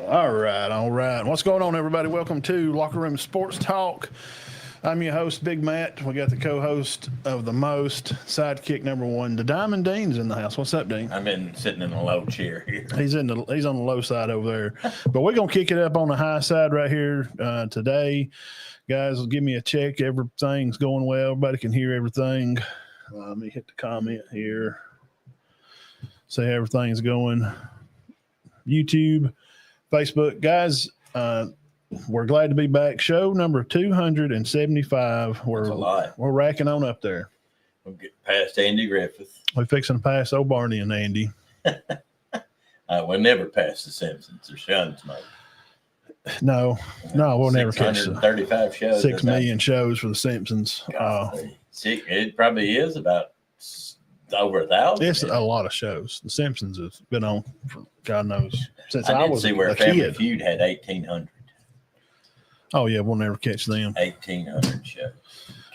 All right. What's going on, everybody? Welcome to Locker Room Sports Talk. I'm your host, Big Matt. We got the co-host of the most, sidekick number one, the Diamond Dean's in the house. What's up, Dean? I've been sitting in a low chair here. He's on the low side over there, but we're gonna kick it up on the high side right here today, guys. Give me a check. Everything's going well. Everybody can hear everything. Let me hit the comment here. Say everything's going. YouTube, Facebook, guys. We're glad to be back. Show number 275. We're racking on up there. We'll get past Andy Griffith. We're fixing to pass old Barney and Andy. We'll never pass the Simpsons or Shuns, mate. No, we'll never catch 635 shows. 6 million shows for the Simpsons. It probably is about over 1,000. It's a lot of shows. The Simpsons has been on for God knows since I was see where a Family kid. Feud had 1,800. Oh yeah, we'll never catch them. 1,800 shows.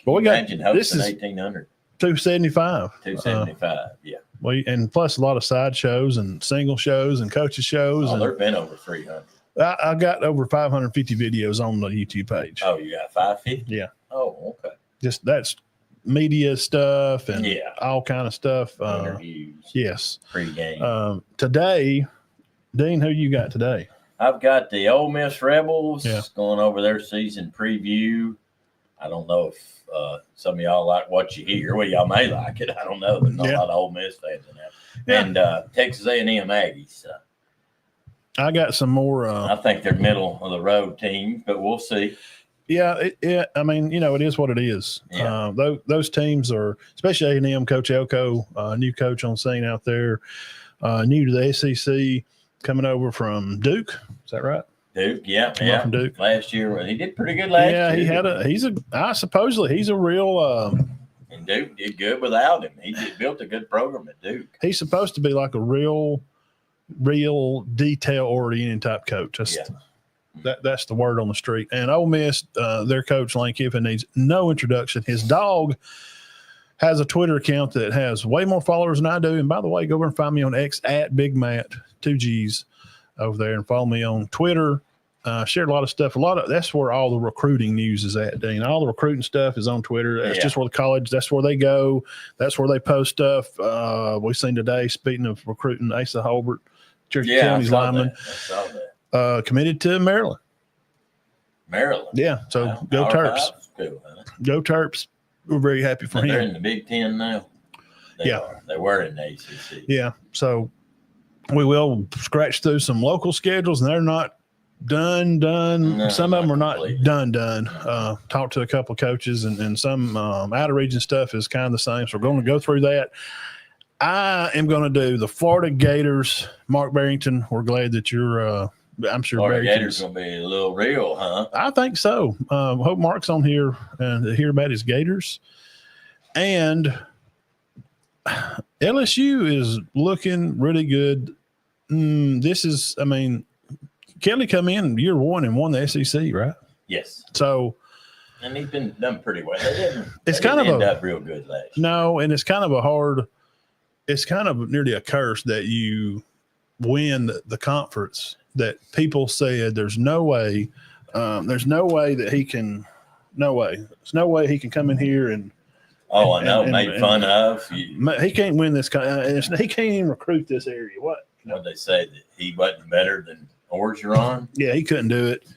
But we got Imagine hosting 1,800. 275. 275. Yeah. And plus a lot of side shows and single shows and coaches shows. Oh, there've been over 300. I got over 550 videos on the YouTube page. Oh, you got 550? Yeah. Oh, okay. Just that's media stuff and all kind of stuff. Interviews. Yes. Pre-game. Today, Dean, who you got today? I've got the Ole Miss Rebels going over their season preview. I don't know if some of y'all like what you hear. Well, y'all may like it. I don't know. There's not a lot of Ole Miss fans in there. Yeah. And Texas A&M Aggies. I got some more. I think they're middle of the road team, but we'll see. Yeah, I mean, it is what it is. Yeah. Those teams are, especially A&M, Coach Elko, new coach on scene out there, new to the SEC, coming over from Duke. Is that right? Duke, yeah. From Duke. Last year, he did pretty good last year. Yeah, he's a real. And Duke did good without him. He built a good program at Duke. He's supposed to be like a real detail-oriented type coach. That's the word on the street. And Ole Miss, their coach, Lane Kiffin, needs no introduction. His dog has a Twitter account that has way more followers than I do. And by the way, go over and find me on X at Big Matt, 2 G's over there, and follow me on Twitter. Shared a lot of stuff. That's where all the recruiting news is at, Dean. All the recruiting stuff is on Twitter. That's just where the college, that's where they go. That's where they post stuff. We've seen today, speaking of recruiting, Asa Holbert, Church County's lineman. I saw that. Committed to Maryland. Yeah. So go Terps. Cool, huh? Go Terps. We're very happy for him. They're in the Big Ten now. They were in the ACC. Yeah. So we will scratch through some local schedules, and they're not done. No, some of them are not done. Talked to a couple of coaches, and some out of region stuff is kind of the same. So we're going to go through that. I am going to do the Florida Gators. Mark Barrington, we're glad that you're I'm sure Florida Gators going to be a little real, huh? I think so. Hope Mark's on here to hear about his Gators. And LSU is looking really good. Kelly come in year one and won the SEC, right? Yes. So, and he's been done pretty well. They didn't end up real good last year. No, and it's kind of nearly a curse that you win the conference. That people said there's no way that he can. No way. There's no way he can come in here and. Oh, I know. Made fun of. He can't win this. He can't even recruit this area. What? What they say that he wasn't better than Orgeron? Yeah, he couldn't do it.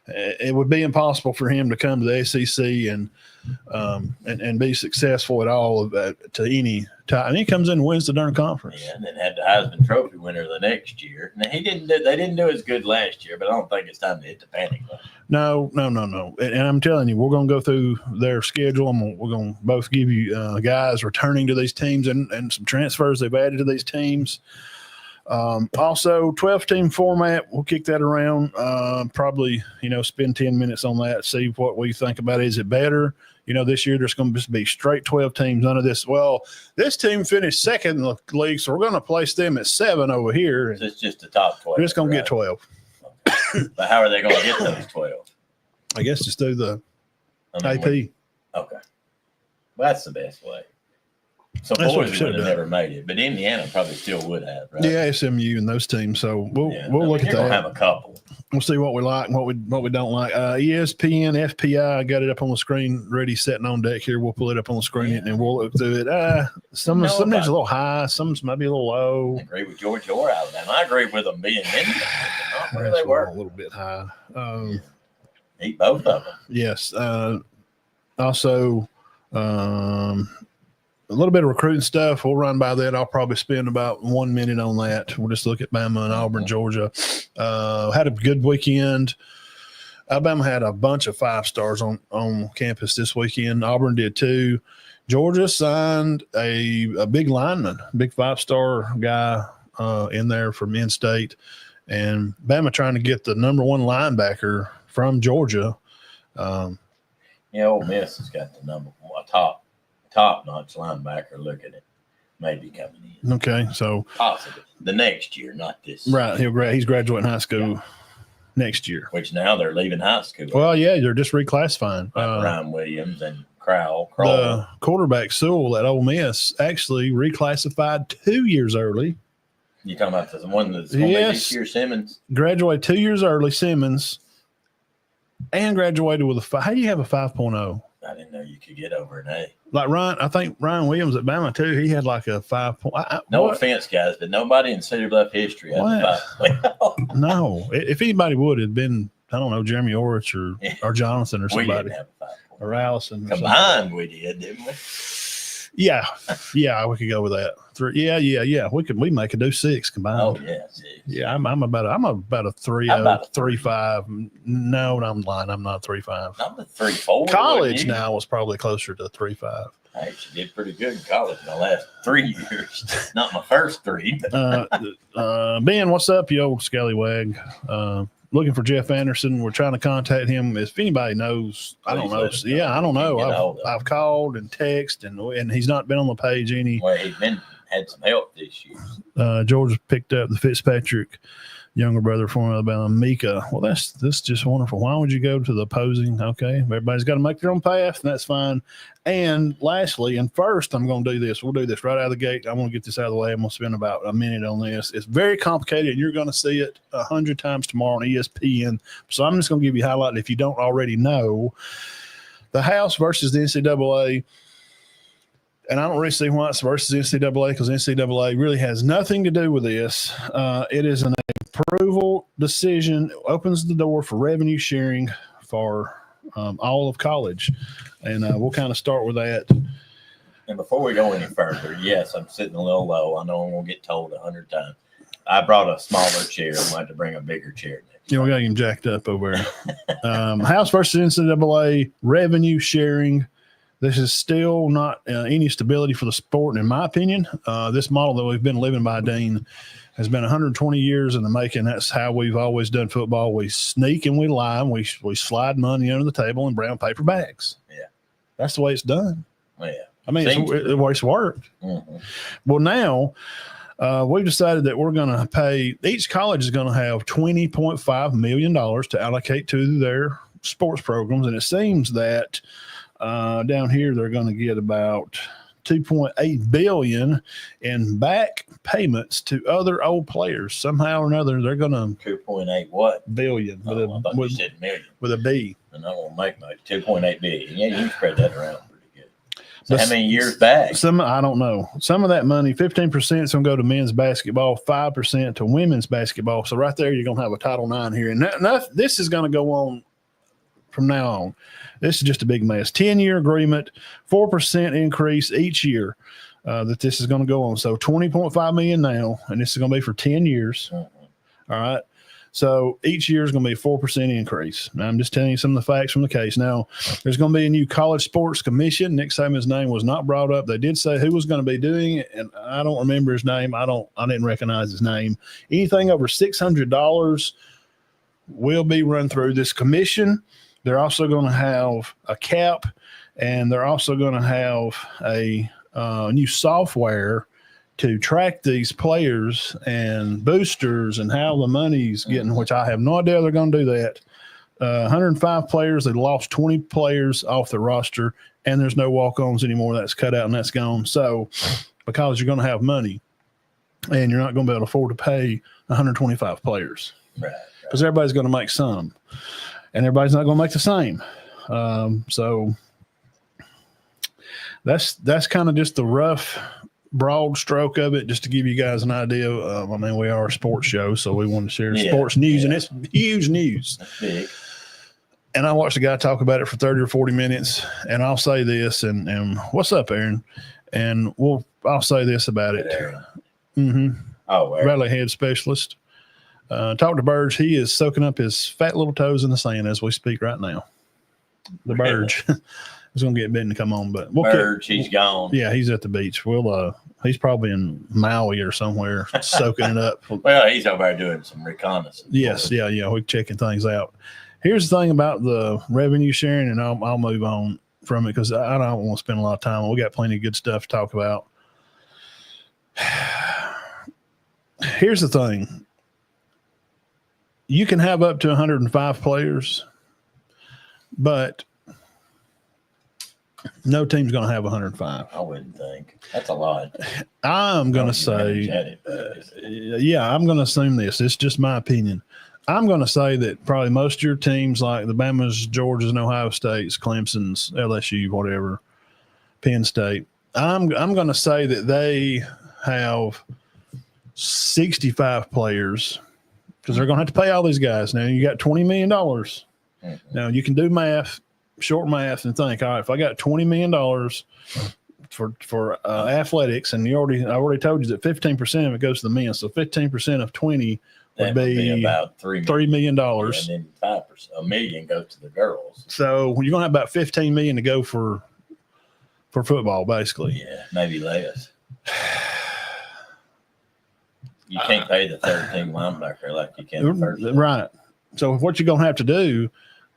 It would be impossible for him to come to the SEC and be successful at all to any time. And he comes in and wins the darn conference. Yeah, and then had the Heisman Trophy winner the next year. Now they didn't do as good last year, but I don't think it's time to hit the panic button. No. And I'm telling you, we're going to go through their schedule. We're going to both give you guys returning to these teams and some transfers they've added to these teams. Also 12-team format. We'll kick that around. Probably, spend 10 minutes on that. See what we think about it. Is it better? This year there's going to just be straight 12 teams. None of this. Well, this team finished second in the league, so we're going to place them at 7 over here. So it's just the top 12. We're just going to get 12. Okay. But how are they going to get those 12? I guess just through the AP. Okay. Well, that's the best way. So boys would have never made it, but Indiana probably still would have, right? Yeah, SMU and those teams. So we'll look at that. We'll have a couple. We'll see what we like and what we don't like. ESPN, FPI, I got it up on the screen, ready, setting on deck here. We'll pull it up on the screen and we'll look through it. Some days a little high, some might be a little low. I agree with Georgia or Alabama. I agree with them being in not where they were. A little bit high. Eat both of them. Yes. Also, a little bit of recruiting stuff. We'll run by that. I'll probably spend about 1 minute on that. We'll just look at Bama and Auburn, Georgia. Had a good weekend. Alabama had a bunch of 5-stars on campus this weekend. Auburn did too. Georgia signed a big lineman, big 5-star guy in there from in-state. And Bama trying to get the number 1 linebacker from Georgia. Ole Miss has got the number 1 top-notch linebacker. Look at it. Maybe coming in. Okay, so possibly the next year, not this. Right, he's graduating high school next year. Which now they're leaving high school. Well, yeah, they're just reclassifying. Ryan Williams and Crowell. The quarterback Sewell at Ole Miss actually reclassified 2 years early. You talking about the one that's going to be this year, Simmons? Graduated 2 years early, Simmons, and graduated with a. How do you have a 5.0? I didn't know you could get over an A. Like I think Ryan Williams at Bama too. He had like a 5. No offense, guys, but nobody in Cedar Bluff history has a 5.0. No, if anybody would, it'd been Jeremy Orich or Jonathan or somebody. We didn't have a 5.0. Or Allison. Combined, we did, didn't we? Yeah, we could go with that. 3, yeah. We make a do 6 combined. Oh yeah, 6. Yeah, I'm about a 3.5. No, I'm lying. I'm not 3.5. I'm a 3.4. College now was probably closer to 3.5. I actually did pretty good in college in the last 3 years. Not my first 3. Ben, what's up, you old scallywag? Looking for Jeff Anderson. We're trying to contact him. If anybody knows, I don't know. Yeah, I don't know. I've called and texted, and he's not been on the page any. Well, he's had some help this year. Georgia picked up the Fitzpatrick younger brother from Alabama, Mika. Well, that's just wonderful. Why would you go to the opposing? Okay, everybody's got to make their own path, and that's fine. And lastly, and first, I'm going to do this. We'll do this right out of the gate. I'm going to get this out of the way. I'm going to spend about a minute on this. It's very complicated, and you're going to see it 100 times tomorrow on ESPN. So I'm just going to give you a highlight if you don't already know. The House versus the NCAA. And I don't really see why it's versus NCAA, because NCAA really has nothing to do with this. It is an approval decision, opens the door for revenue sharing for all of college. And we'll kind of start with that. And before we go any further, yes, I'm sitting a little low. I know I'm going to get told 100 times. I brought a smaller chair. I'm going to have to bring a bigger chair next time. We got him jacked up over there. House versus NCAA, revenue sharing. This is still not any stability for the sport, in my opinion. This model that we've been living by, Dean, has been 120 years in the making. That's how we've always done football. We sneak and we lie, and we slide money under the table in brown paper bags. Yeah. That's the way it's done. Yeah. I mean, it's worked. Mm-hmm. Well, now we've decided that we're going to pay – each college is going to have $20.5 million to allocate to their sports programs, and it seems that – down here, they're going to get about $2.8 billion in back payments to other old players. Somehow or another, they're going to 2.8 what billion with you said million with a B. And I won't make much 2.8 billion. Yeah, you can spread that around pretty good. So how many years back? I don't know. Some of that money, 15% is going to go to men's basketball, 5% to women's basketball. So right there, you're going to have a Title IX here, and this is going to go on from now on. This is just a big mess. 10-year agreement, 4% increase each year that this is going to go on. So $20.5 million now, and this is going to be for 10 years. Mm-hmm. All right. So each year is going to be a 4% increase. Now, I'm just telling you some of the facts from the case. Now, there's going to be a new college sports commission. Nick Saban's name was not brought up. They did say who was going to be doing it, and I don't remember his name. I didn't recognize his name. Anything over $600 will be run through this commission. They're also going to have a cap, and they're also going to have a new software to track these players and boosters and how the money's getting, which I have no idea they're going to do that. 105 players. They lost 20 players off the roster, and there's no walk-ons anymore. That's cut out and that's gone. So because you're going to have money and you're not going to be able to afford to pay 125 players because everybody's going to make some and everybody's not going to make the same. So that's kind of just the rough, broad stroke of it, just to give you guys an idea. I mean, we are a sports show, so we want to share sports news, and it's huge news. Big. And I watched a guy talk about it for 30 or 40 minutes, and I'll say this, and what's up, Aaron? And I'll say this about it. Mm-hmm. Oh, Rally head specialist. Talk to Burge. He is soaking up his fat little toes in the sand as we speak right now. The Burge. He's going to get bitten to come on, but Burge, he's gone. Yeah, he's at the beach. He's probably in Maui or somewhere soaking it up. Well, he's over there doing some reconnaissance. Yes, yeah. We're checking things out. Here's the thing about the revenue sharing, and I'll move on from it because I don't want to spend a lot of time. We got plenty of good stuff to talk about. Here's the thing. You can have up to 105 players, but no team's going to have 105. I wouldn't think. That's a lot. I'm going to say, I'm going to assume this. It's just my opinion. I'm going to say that probably most of your teams, like the Bamas, Georgias, and Ohio States, Clemson's, LSU, whatever, Penn State, I'm going to say that they have 65 players because they're going to have to pay all these guys. Now, you got $20 million. Mm-hmm. Now, you can do math, short math, and think, all right, if I got $20 million for athletics, and I already told you that 15% of it goes to the men, so 15% of 20 would be about $3 million. And then 5%, $1 million goes to the girls. So you're going to have about $15 million to go for football, basically. Yeah, maybe less. You can't pay the third team linebacker like you can the first team. Right. So what you're going to have to do,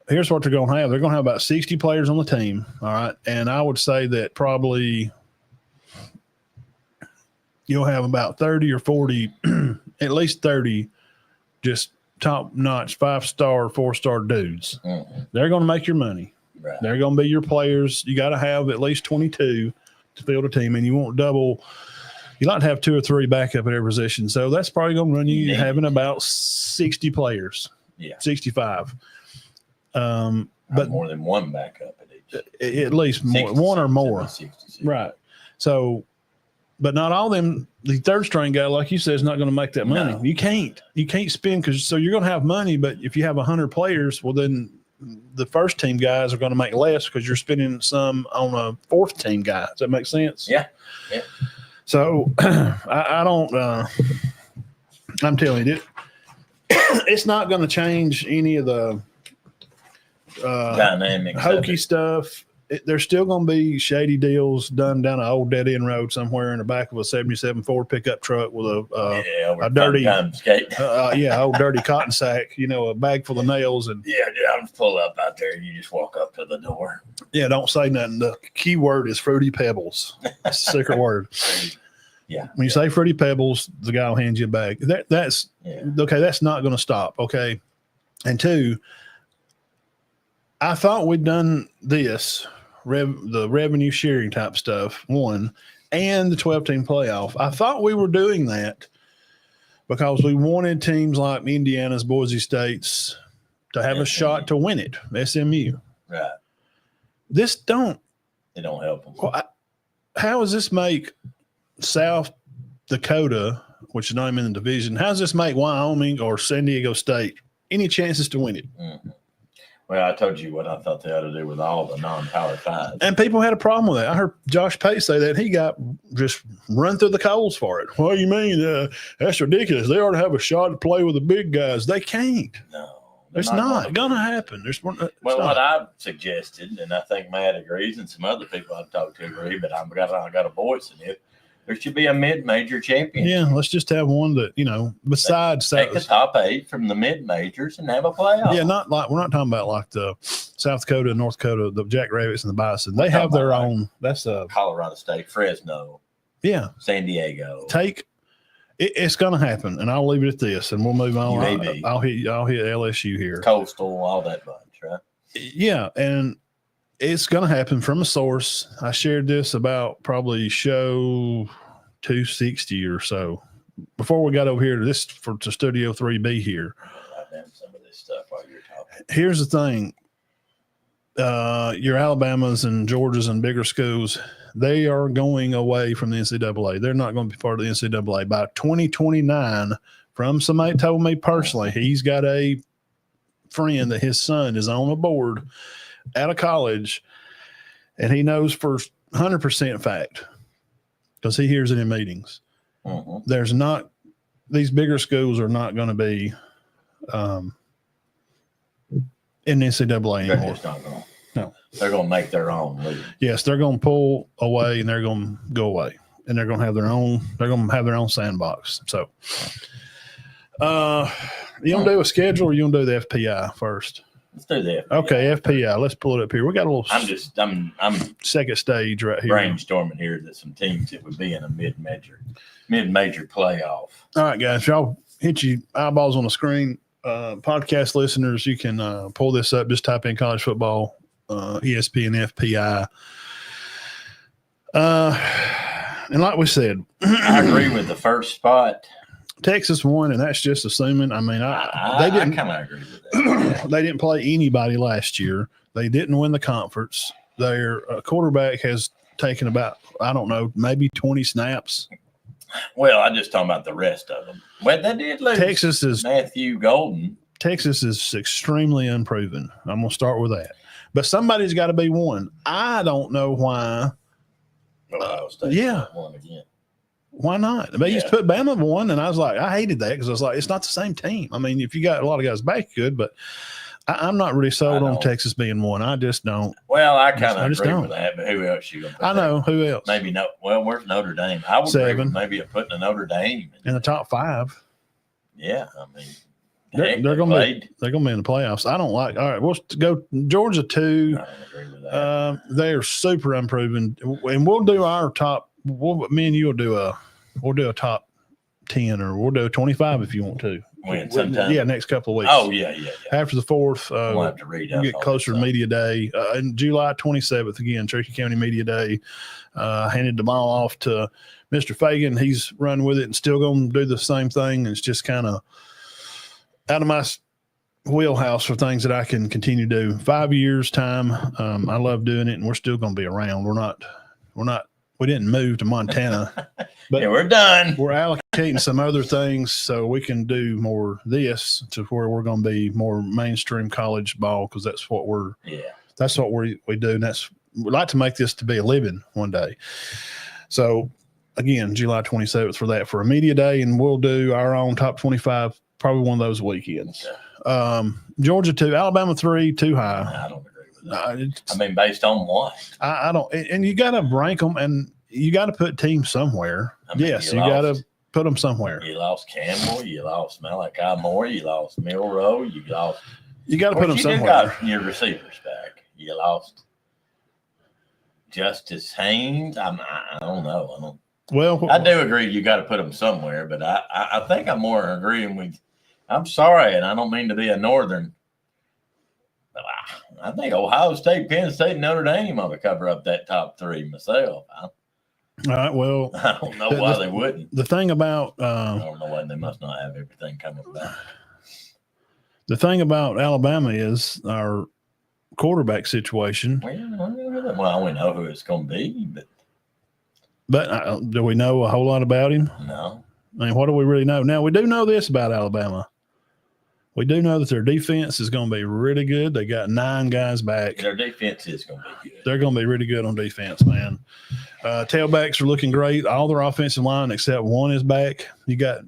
here's what they're going to have. They're going to have about 60 players on the team, all right? And I would say that probably you'll have about 30 or 40, at least 30 just top-notch 5-star, 4-star dudes. Mm-hmm. They're going to make your money. Right. They're going to be your players. You got to have at least 22 to field a team, and you won't double. You like to have 2 or 3 backup at every position. So that's probably going to run you having about 60 players. Yeah. 65. But more than one backup at each. At least more, one or more. 66. Right. So, but not all of them. The third string guy, like you said, is not going to make that money. No. You can't spend so you're going to have money, but if you have 100 players, well, then the first team guys are going to make less because you're spending some on a fourth team guy. Does that make sense? Yeah. Yeah. So I don't. I'm telling you, it's not going to change any of the dynamics, hokey stuff. There's still going to be shady deals done down an old dead end road somewhere in the back of a 77 Ford pickup truck with a dirty, old dirty cotton sack, a bag full of nails. And I'll just pull up out there and you just walk up to the door. Yeah, don't say nothing. The key word is Fruity Pebbles. That's the secret word. Yeah. When you say Fruity Pebbles, the guy will hand you a bag. That's okay. That's not going to stop. Okay. And 2, I thought we'd done this. The revenue sharing type stuff, 1, and the 12-team playoff. I thought we were doing that because we wanted teams like Indiana's, Boise State's to have a shot to win it, SMU. Right. It don't help them. Well, how does this make South Dakota, which is not even in the division, how does this make Wyoming or San Diego State any chances to win it? Mm-hmm. Well, I told you what I thought they ought to do with all the non-power 5s. And people had a problem with that. I heard Josh Pate say that he got just run through the coals for it. What do you mean? That's ridiculous. They ought to have a shot to play with the big guys. They can't. No. It's not going to happen. What I've suggested, and I think Matt agrees, and some other people I've talked to agree, but I got a voice in it. There should be a mid-major championship. Yeah, let's just have one that, besides take the top 8 from the mid-majors and have a playoff. Yeah, we're not talking about like the South Dakota, North Dakota, the Jackrabbits and the Bison. They have their own. That's Colorado State, Fresno. Yeah. San Diego. It's going to happen, and I'll leave it at this, and we'll move on. I'll hit LSU here. Coastal, all that bunch, right? Yeah, and it's going to happen from a source. I shared this about probably show 260 or so before we got over here to Studio 3B here. Write down some of this stuff while you're talking. Here's the thing. Your Alabamas and Georgias and bigger schools, they are going away from the NCAA. They're not going to be part of the NCAA. By 2029, from somebody told me personally, he's got a friend that his son is on a board out of college, and he knows for 100% fact because he hears it in meetings. There's not – these bigger schools are not going to be in the NCAA anymore. No. They're going to make their own league. Yes, they're going to pull away and they're going to go away, and they're going to have their own sandbox. So, you want to do a schedule, or you want to do the FPI first? Let's do the FPI. Okay, FPI. Let's pull it up here. We got a little. I'm second stage right here. Brainstorming here that some teams that would be in a mid-major playoff. All right, guys, y'all hit your eyeballs on the screen. Podcast listeners, you can pull this up. Just type in college football, ESPN FPI. And like we said, I agree with the first spot. Texas won, and that's just assuming. I mean, I kind of agree with that. They didn't play anybody last year. They didn't win the conference. Their quarterback has taken about, I don't know, maybe 20 snaps. Well, I'm just talking about the rest of them. Well, they did lose. Texas is Matthew Golden. Texas is extremely unproven. I'm going to start with that. But somebody's got to be one. I don't know why. Ohio State won again. Why not? I mean, you just put Bama one, and I was like, I hated that because I was like, it's not the same team. I mean, if you got a lot of guys back, good, but I'm not really sold on Texas being one. I just don't. Well, I kind of agree with that, but who else you going to put? I know. Who else? Maybe no. Well, where's Notre Dame? I would agree with maybe putting a Notre Dame in the top 5. Yeah, I mean, they're going to be in the playoffs. I don't like. All right, we'll go Georgia 2. I don't agree with that. They're super unproven, and we'll do our top. Me and you will do a top 10, or we'll do a 25 if you want to. When sometime? Yeah, next couple of weeks. Oh yeah. After the 4th, we'll have to read get closer to Media Day. And July 27th, again, Cherokee County Media Day. Handed the ball off to Mr. Fagan. He's run with it and still going to do the same thing. And it's just kind of out of my wheelhouse for things that I can continue to do. 5 years time. I love doing it, and we're still going to be around. We didn't move to Montana, but we're done. We're allocating some other things so we can do more this to where we're going to be more mainstream college ball, because that's what we do. And we'd like to make this to be a living one day. So again, July 27th for a media day, and we'll do our own top 25, probably one of those weekends. Georgia 2, Alabama 3, too high. I don't agree. I mean, based on what? I don't, and you got to rank them, and you got to put teams somewhere. Yes, you got to put them somewhere. You lost Campbell, you lost Malachi Moore, you lost Milroe, you got to put them somewhere. You got your receivers back. You lost Justice Haynes. I don't know. I do agree you got to put them somewhere, but I think I'm more agreeing with. I'm sorry, and I don't mean to be a northern. I think Ohio State, Penn State, and Notre Dame ought to cover up that top 3 myself. All right. Well, I don't know why they wouldn't. The thing about I don't know why they must not have everything coming back. The thing about Alabama is our quarterback situation. Well, we know who it's going to be, but do we know a whole lot about him? No. I mean, what do we really know? Now, we do know this about Alabama. We do know that their defense is going to be really good. They got 9 guys back. Their defense is going to be good. They're going to be really good on defense, man. Tailbacks are looking great. All their offensive line except one is back. You got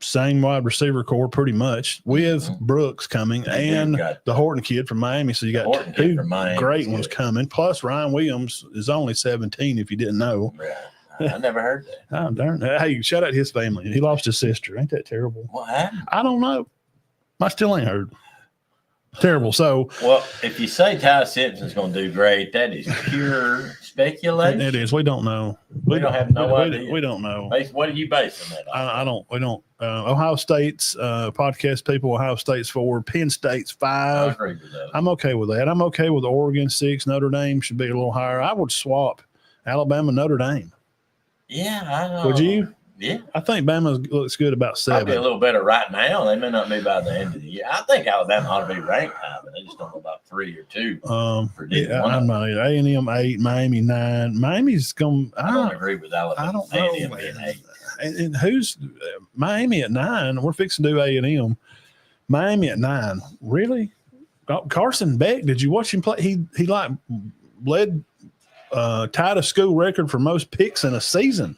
same wide receiver core pretty much with Brooks coming and the Horton kid from Miami. So you got 2 great ones coming. Plus Ryan Williams is only 17 if you didn't know. Yeah. I never heard that. Oh, darn. Hey, shout out his family. He lost his sister. Ain't that terrible? What happened? I don't know. I still ain't heard. Terrible. So, well, if you say Ty Simpson's going to do great, that is pure speculation. It is. We don't know. We don't have no idea. We don't know. What are you basing that on? I don't. We don't. Ohio State's podcast people. Ohio State's 4. Penn State's 5. I agree with that. I'm okay with that. I'm okay with Oregon 6. Notre Dame should be a little higher. I would swap Alabama, Notre Dame. Yeah, I know. Would you? Yeah. I think Bama looks good about 7. Probably a little better right now. They may not be by the end of the year. I think Alabama ought to be ranked high, but they just don't know about 3 or 2. I'm not. A&M 8, Miami 9. Miami's going. I don't agree with Alabama. I don't know. A&M being 8. And who's Miami at 9? We're fixing to do A&M. Miami at 9. Really? Carson Beck? Did you watch him play? He like led tied a school record for most picks in a season.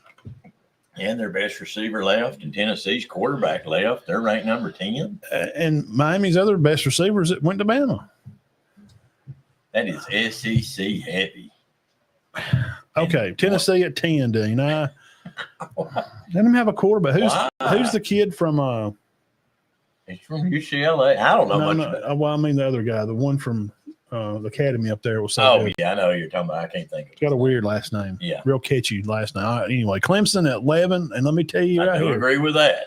And their best receiver left, and Tennessee's quarterback left. They're ranked number 10. And Miami's other best receivers that went to Bama. That is SEC heavy. Okay, Tennessee at 10, Dean. Let him have a quarterback. Who's the kid from? He's from UCLA. I don't know much about it. Well, I mean the other guy, the one from the academy up there was so Oh, good. yeah, I know who you're talking about. I can't think of it. Got a weird last name. Yeah. Real catchy last name. All right, anyway, Clemson at 11, and let me tell you I right do here. agree with that.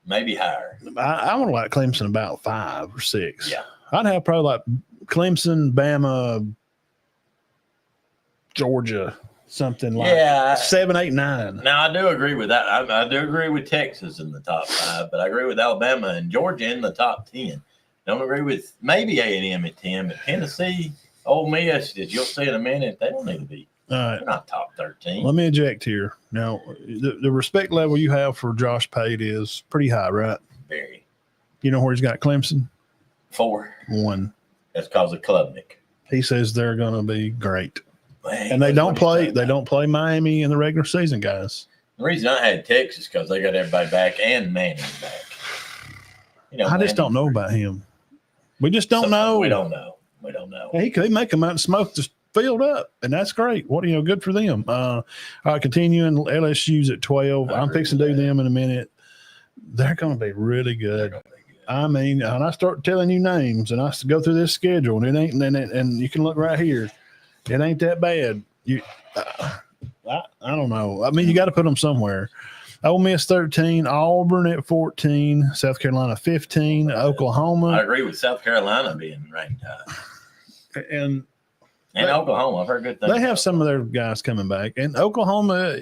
Maybe higher. I would like Clemson about 5 or 6. Yeah. I'd have probably like Clemson, Bama, Georgia, something like 7, 8, 9. Now, I do agree with that. I do agree with Texas in the top 5, but I agree with Alabama and Georgia in the top 10. Don't agree with maybe A&M at 10, but Tennessee, Ole Miss, as you'll see in a minute, they don't need to be. All right. They're not top 13. Let me eject here. Now, the respect level you have for Josh Pate is pretty high, right? Very. You know where he's got Clemson? 4. 1. That's because of Klubnik. He says they're going to be great. Man, And they don't play Miami in the regular season, guys. The reason I had Texas because they got everybody back and Manning back. You know, I just don't know about him. We just don't know. We don't know. He could make them out and smoke the field up, and that's great. Good for them. All right, continuing. LSU's at 12. I'm fixing to do them in a minute. They're going to be really good. I mean, and I start telling you names, and I go through this schedule, and it ain't. And you can look right here. It ain't that bad. I don't know. I mean, you got to put them somewhere. Ole Miss 13, Auburn at 14, South Carolina 15, Oklahoma. I agree with South Carolina being ranked high. And Oklahoma, I've heard good things. They have some of their guys coming back. And Oklahoma,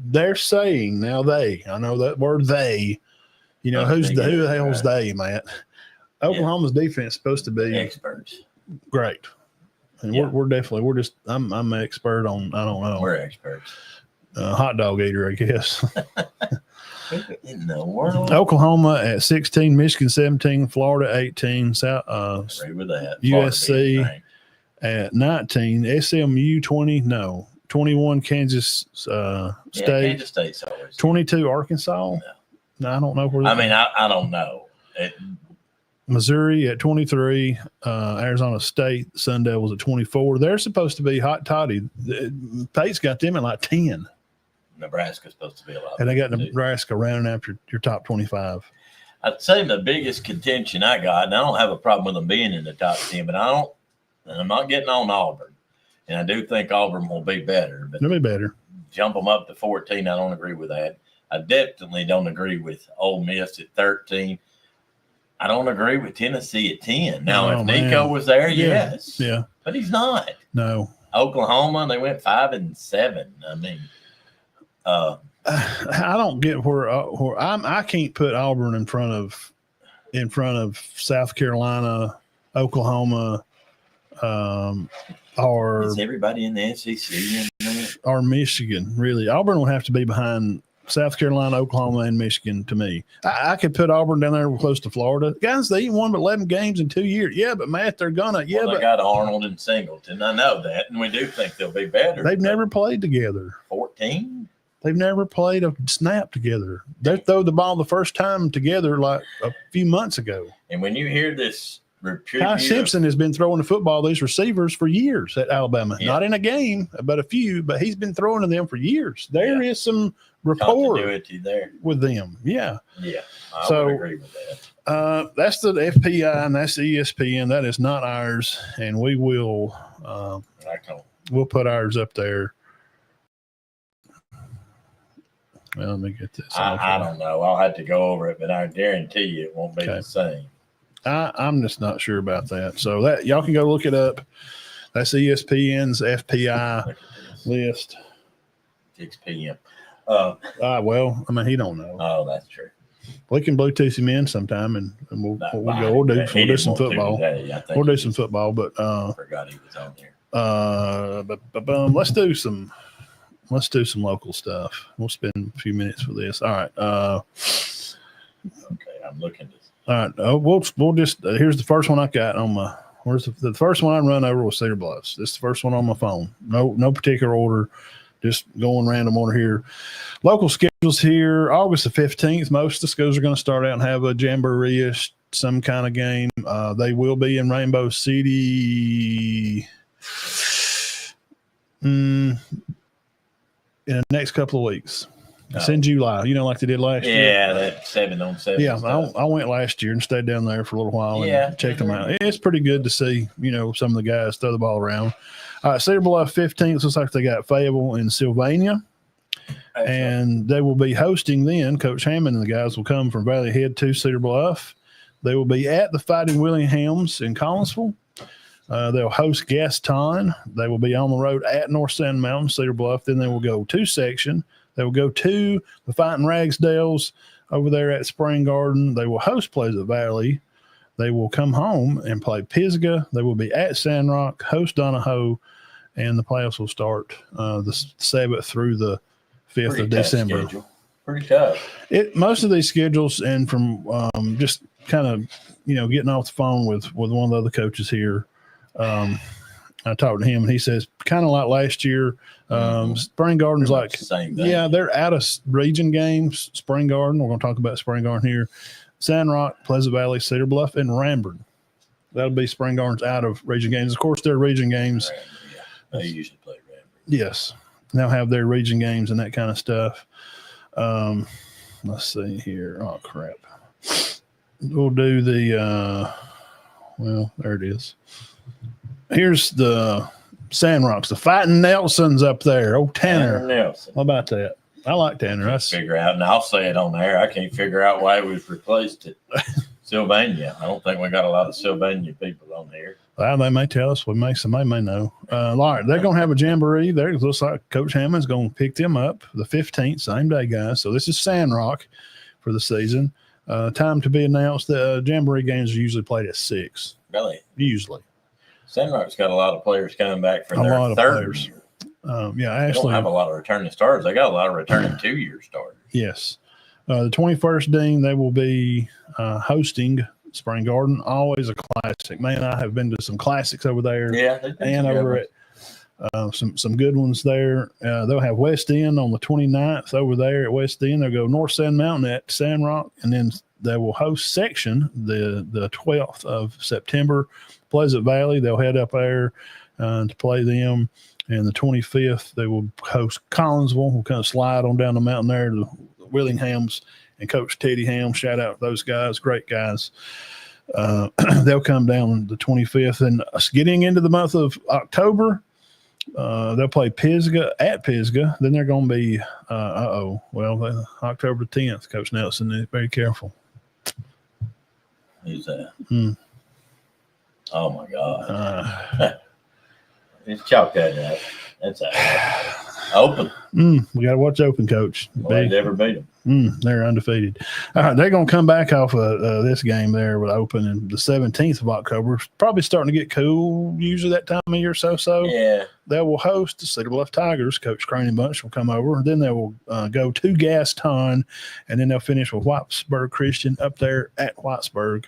they're saying now I know that word they, who the hell's they, Matt? Oklahoma's defense is supposed to be experts. Great. And I'm an expert on, I don't know. We're experts. Hot dog eater, I guess. In the world. Oklahoma at 16, Michigan 17, Florida 18, South agree with that. USC at 19, SMU 21, Kansas State. Kansas State's always 22, Arkansas. No, I don't know where. I don't know. Missouri at 23, Arizona State, Sun Devils at 24. They're supposed to be hot toddy. Pate's got them at like 10. Nebraska's supposed to be a lot. And they got Nebraska rounding after your top 25. I'd say the biggest contention I got, and I don't have a problem with them being in the top 10, but I'm not getting on Auburn. And I do think Auburn will be better. But they'll be better. Jump them up to 14, I don't agree with that. I definitely don't agree with Ole Miss at 13. I don't agree with Tennessee at 10. Now, if Nico was there, yes. Yeah. But he's not. No. Oklahoma, they went 5-7. I mean, I don't get where I can't put Auburn in front of South Carolina, Oklahoma, or is everybody in the SEC or Michigan. Really, Auburn would have to be behind South Carolina, Oklahoma, and Michigan to me. I could put Auburn down there close to Florida. Guys, they ain't won but 11 games in 2 years. Yeah, but Matt, they're gonna. Yeah, they got Arnold and Singleton. I know that, and we do think they'll be better. They've never played together. 14. They've never played a snap together. They throw the ball the first time together like a few months ago. And when you hear this, Ty Simpson has been throwing the football these receivers for years at Alabama. Yeah. Not in a game, but a few. But he's been throwing to them for years. There is some rapport there with them. Yeah. Yeah. I would agree with that. That's the FPI and that's the ESPN. That is not ours, and we will. We'll put ours up there. Well, let me get this. I don't know. I'll have to go over it, but I guarantee you it won't be the same. I'm just not sure about that. So that y'all can go look it up. That's ESPN's FPI list. 6 p.m. Well, I mean, he don't know. Oh, that's true. We can Bluetooth him in sometime, and we'll do some football. We'll do some football, but I forgot he was on there. Let's do some local stuff. We'll spend a few minutes for this. All right. Okay, I'm looking. All right. We'll just here's the first one I got on my. Where's the first one I run over was Cedar Bluffs. This is the first one on my phone. No particular order. Just going random order here. Local schedules here. August the 15th. Most of the schools are going to start out and have a jamboree-ish, some kind of game. They will be in Rainbow City in the next couple of weeks. It's in July, like they did last year. Yeah, that 7-on-7. Yeah, I went last year and stayed down there for a little while and checked them out. It's pretty good to see, some of the guys throw the ball around. Cedar Bluff 15th looks like they got Fayetteville and Sylvania. And they will be hosting then. Coach Hammond and the guys will come from Valley Head to Cedar Bluff. They will be at the Fighting Willinghams in Collinsville. They'll host Gaston. They will be on the road at North Sand Mountain, Cedar Bluff. Then they will go to Section. They will go to the Fighting Ragsdales over there at Spring Garden. They will host Pleasant Valley. They will come home and play Pisgah. They will be at Sandrock, host Donahoe, and the playoffs will start the 7th through the 5th of December. Schedule. Pretty tough. Most of these schedules, and from just kind of, getting off the phone with one of the other coaches here, I talked to him, and he says kind of like last year. Spring Garden's like, they're out of region games. Spring Garden, we're going to talk about Spring Garden here. Sandrock, Pleasant Valley, Cedar Bluff, and Ramburn. That'll be Spring Garden's out of region games. Of course, their region games. They usually play Ramburn. Yes, they'll have their region games and that kind of stuff. Let's see here. Oh crap! We'll do the. There it is. Here's the Sandrocks, the Fighting Nelsons up there. Oh, Tanner Nelson. How about that? I like Tanner. I figure out, and I'll say it on there. I can't figure out why we've replaced it. Sylvania. I don't think we got a lot of Sylvania people on here. Well, they may tell us. Somebody may know. They're going to have a jamboree. It looks like Coach Hammond's going to pick them up the 15th, same day, guys. So this is Sandrock for the season. Time to be announced. The jamboree games are usually played at 6. Really? Usually. Sandrock's got a lot of players coming back for their third year. Actually, they don't have a lot of returning starters. They got a lot of returning 2-year starters. Yes. The 21st, Dean, they will be hosting Spring Garden. Always a classic. Man, I have been to some classics over there. Yeah. And over at some good ones there. They'll have West End on the 29th over there at West End. They'll go North Sand Mountain at Sandrock, and then they will host Section the 12th of September. Pleasant Valley, they'll head up there to play them. And the 25th, they will host Collinsville. We'll kind of slide on down the mountain there to Willinghams and Coach Teddy Ham. Shout out to those guys, great guys. They'll come down the 25th. And getting into the month of October, they'll play Pisgah at Pisgah. Then they're going to be, October 10th, Coach Nelson is very careful. Who's that? Oh, my God. It's chalk that up. That's open. We got to watch open, Coach. They never beat them. They're undefeated. All right, they're going to come back off of this game there with open in the 17th of October. Probably starting to get cool usually that time of year. So. Yeah. They will host the Cedar Bluff Tigers. Coach Crane and Bunch will come over. Then they will go to Gaston, and then they'll finish with Whitesburg Christian up there at Whitesburg.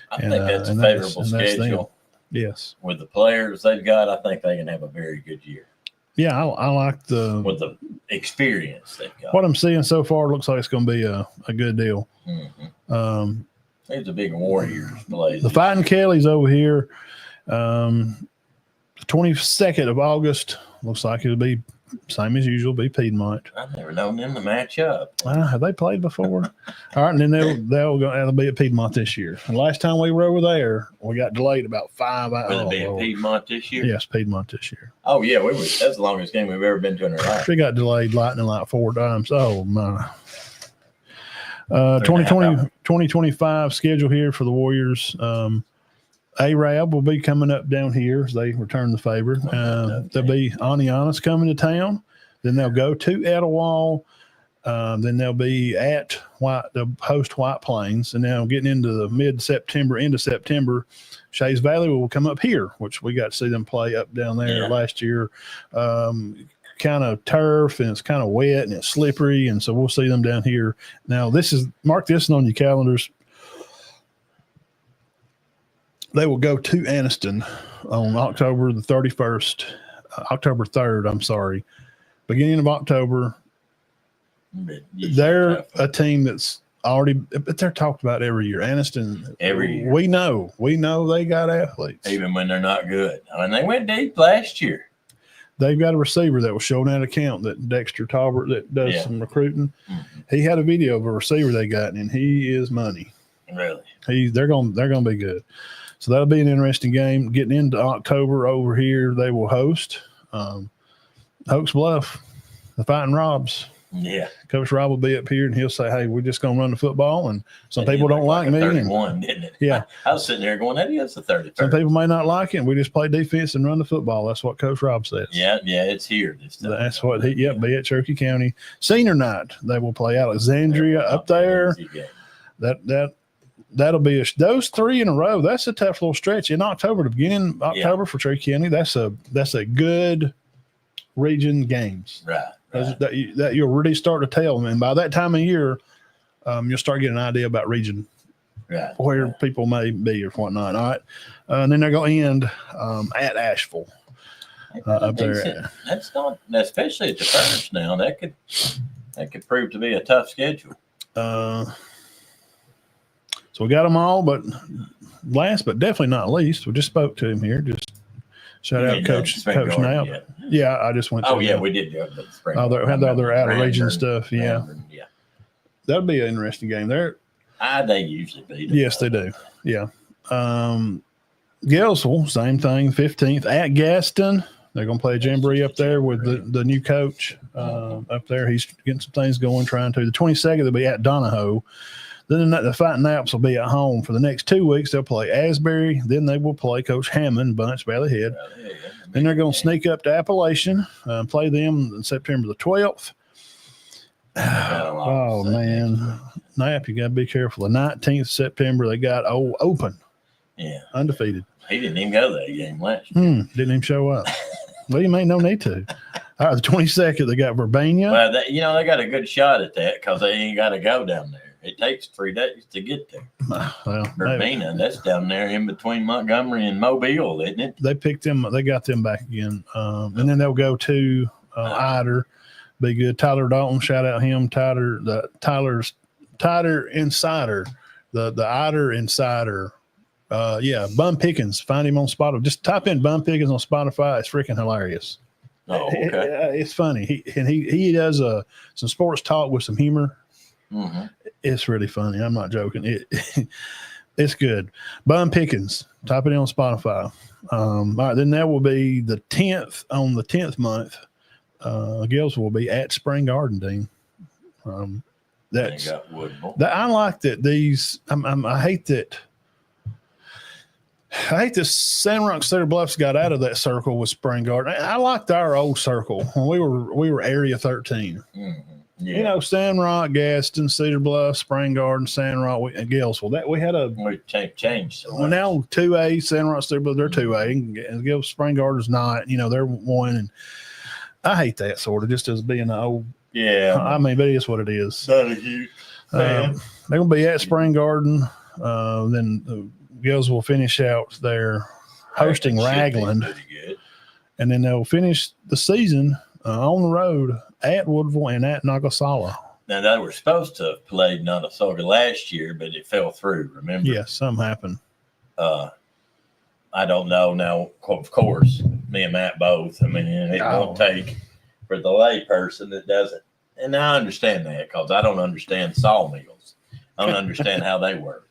I think that's a favorable schedule. Yes. With the players they've got, I think they can have a very good year. Yeah, I like with the experience they've got. What I'm seeing so far looks like it's going to be a good deal. Mm-hmm. It's a big Warriors play. The Fighting Kellys over here, the 22nd of August looks like it'll be same as usual, be Piedmont. I've never known them to match up. Have they played before? All right, and then they'll be at Piedmont this year. And last time we were over there, we got delayed about 5 hours. Will it be at Piedmont this year? Yes, Piedmont this year. Oh yeah, that's the longest game we've ever been to in our life. We got delayed lightning like 4 times. Oh my. 2025 schedule here for the Warriors. Arab will be coming up down here as they return the favor. There'll be Anianas coming to town. Then they'll go to Etowah. Then they'll be at they'll host White Plains. And now getting into the mid-September, into September, Shays Valley will come up here, which we got to see them play up down there last year. Kind of turf, and it's kind of wet and it's slippery. And so we'll see them down here. Now, mark this on your calendars. They will go to Anniston on October 3rd, I'm sorry. Beginning of October. They're a team that's already, but they're talked about every year. Anniston, every year. We know they got athletes. Even when they're not good. I mean, they went deep last year. They've got a receiver that was showing that account, that Dexter Talbert, that does some recruiting. Mm-hmm. He had a video of a receiver they got, and he is money. Really? They're gonna be good. So that'll be an interesting game. Getting into October over here, they will host Oaks Bluff, the Fighting Robs. Yeah. Coach Rob will be up here, and he'll say, hey, we're just going to run the football, and some people don't like me. 31, didn't it? Yeah. I was sitting there going, that is the 33rd. Some people may not like it, and we just play defense and run the football. That's what Coach Rob says. Yeah, it's here this time. That's what be at Cherokee County. Senior night, they will play Alexandria up there. That'll be those 3 in a row. That's a tough little stretch in October, the beginning of October for Cherokee County. That's a good region games. Right. That you'll really start to tell them. And by that time of year, you'll start getting an idea about region, where people may be or whatnot. All right. And then they're going to end at Asheville up there. That's not, especially at the first now, that could prove to be a tough schedule. So we got them all, but last but definitely not least, we just spoke to him here. Just shout out Coach Knapp. Yeah, I just went. We did go to the spring. Had the other out of region stuff. Yeah, that'd be an interesting game. They usually beat. Yes, they do. Yeah. Gelsville, same thing. 15th at Gaston. They're going to play a jamboree up there with the new coach up there. He's getting some things going. Trying to. The 22nd they'll be at Donahoe. Then the Fighting Naps will be at home for the next 2 weeks. They'll play Asbury. Then they will play Coach Hammond, Bunch, Valley Head. Then they're going to sneak up to Appalachian, play them on September the 12th. Oh, man. Nap, you got to be careful. The 19th of September, they got open. Yeah. Undefeated. He didn't even go to that game last year. Didn't even show up. Well, you may no need to. All right, the 22nd, they got Verbania. Well, they got a good shot at that because they ain't got to go down there. It takes 3 days to get there. Well, Verbena, that's down there in between Montgomery and Mobile, isn't it? They picked them. They got them back again. And then they'll go to Ider. Be good. Tyler Dalton, shout out him. Tyler's Insider, the Ider Insider. Bum Pickens. Find him on Spotify. Just type in Bum Pickens on Spotify. It's freaking hilarious. Oh, okay. It's funny. He does some sports talk with some humor. Mm-hmm. It's really funny. I'm not joking. It's good. Bum Pickens. Type it in on Spotify. All right, then that will be the 10th on the 10th month. Gills will be at Spring Garden, Dean. I like that these. I hate that. I hate this Sandrock Cedar Bluffs got out of that circle with Spring Garden. I liked our old circle when we were Area 13. Mm-hmm. Yeah. Sandrock, Gaston, Cedar Bluff, Spring Garden, Sandrock, and Gilsville. That we changed. So now 2A, Sandrock, Cedar Bluff, they're 2A, and Gilsville, Spring Garden's not. They're 1. And I hate that sort of just as being an old. Yeah. But it is what it is. Not a huge fan. They're going to be at Spring Garden. Then Gills will finish out their hosting Ragland. And then they'll finish the season on the road at Woodville and at Nagasala. Now, they were supposed to have played Nagasala last year, but it fell through, remember? Yes, something happened. I don't know. Now, of course, me and Matt both. I mean, it won't take for the lay person that doesn't. And I understand that because I don't understand sawmills. I don't understand how they work.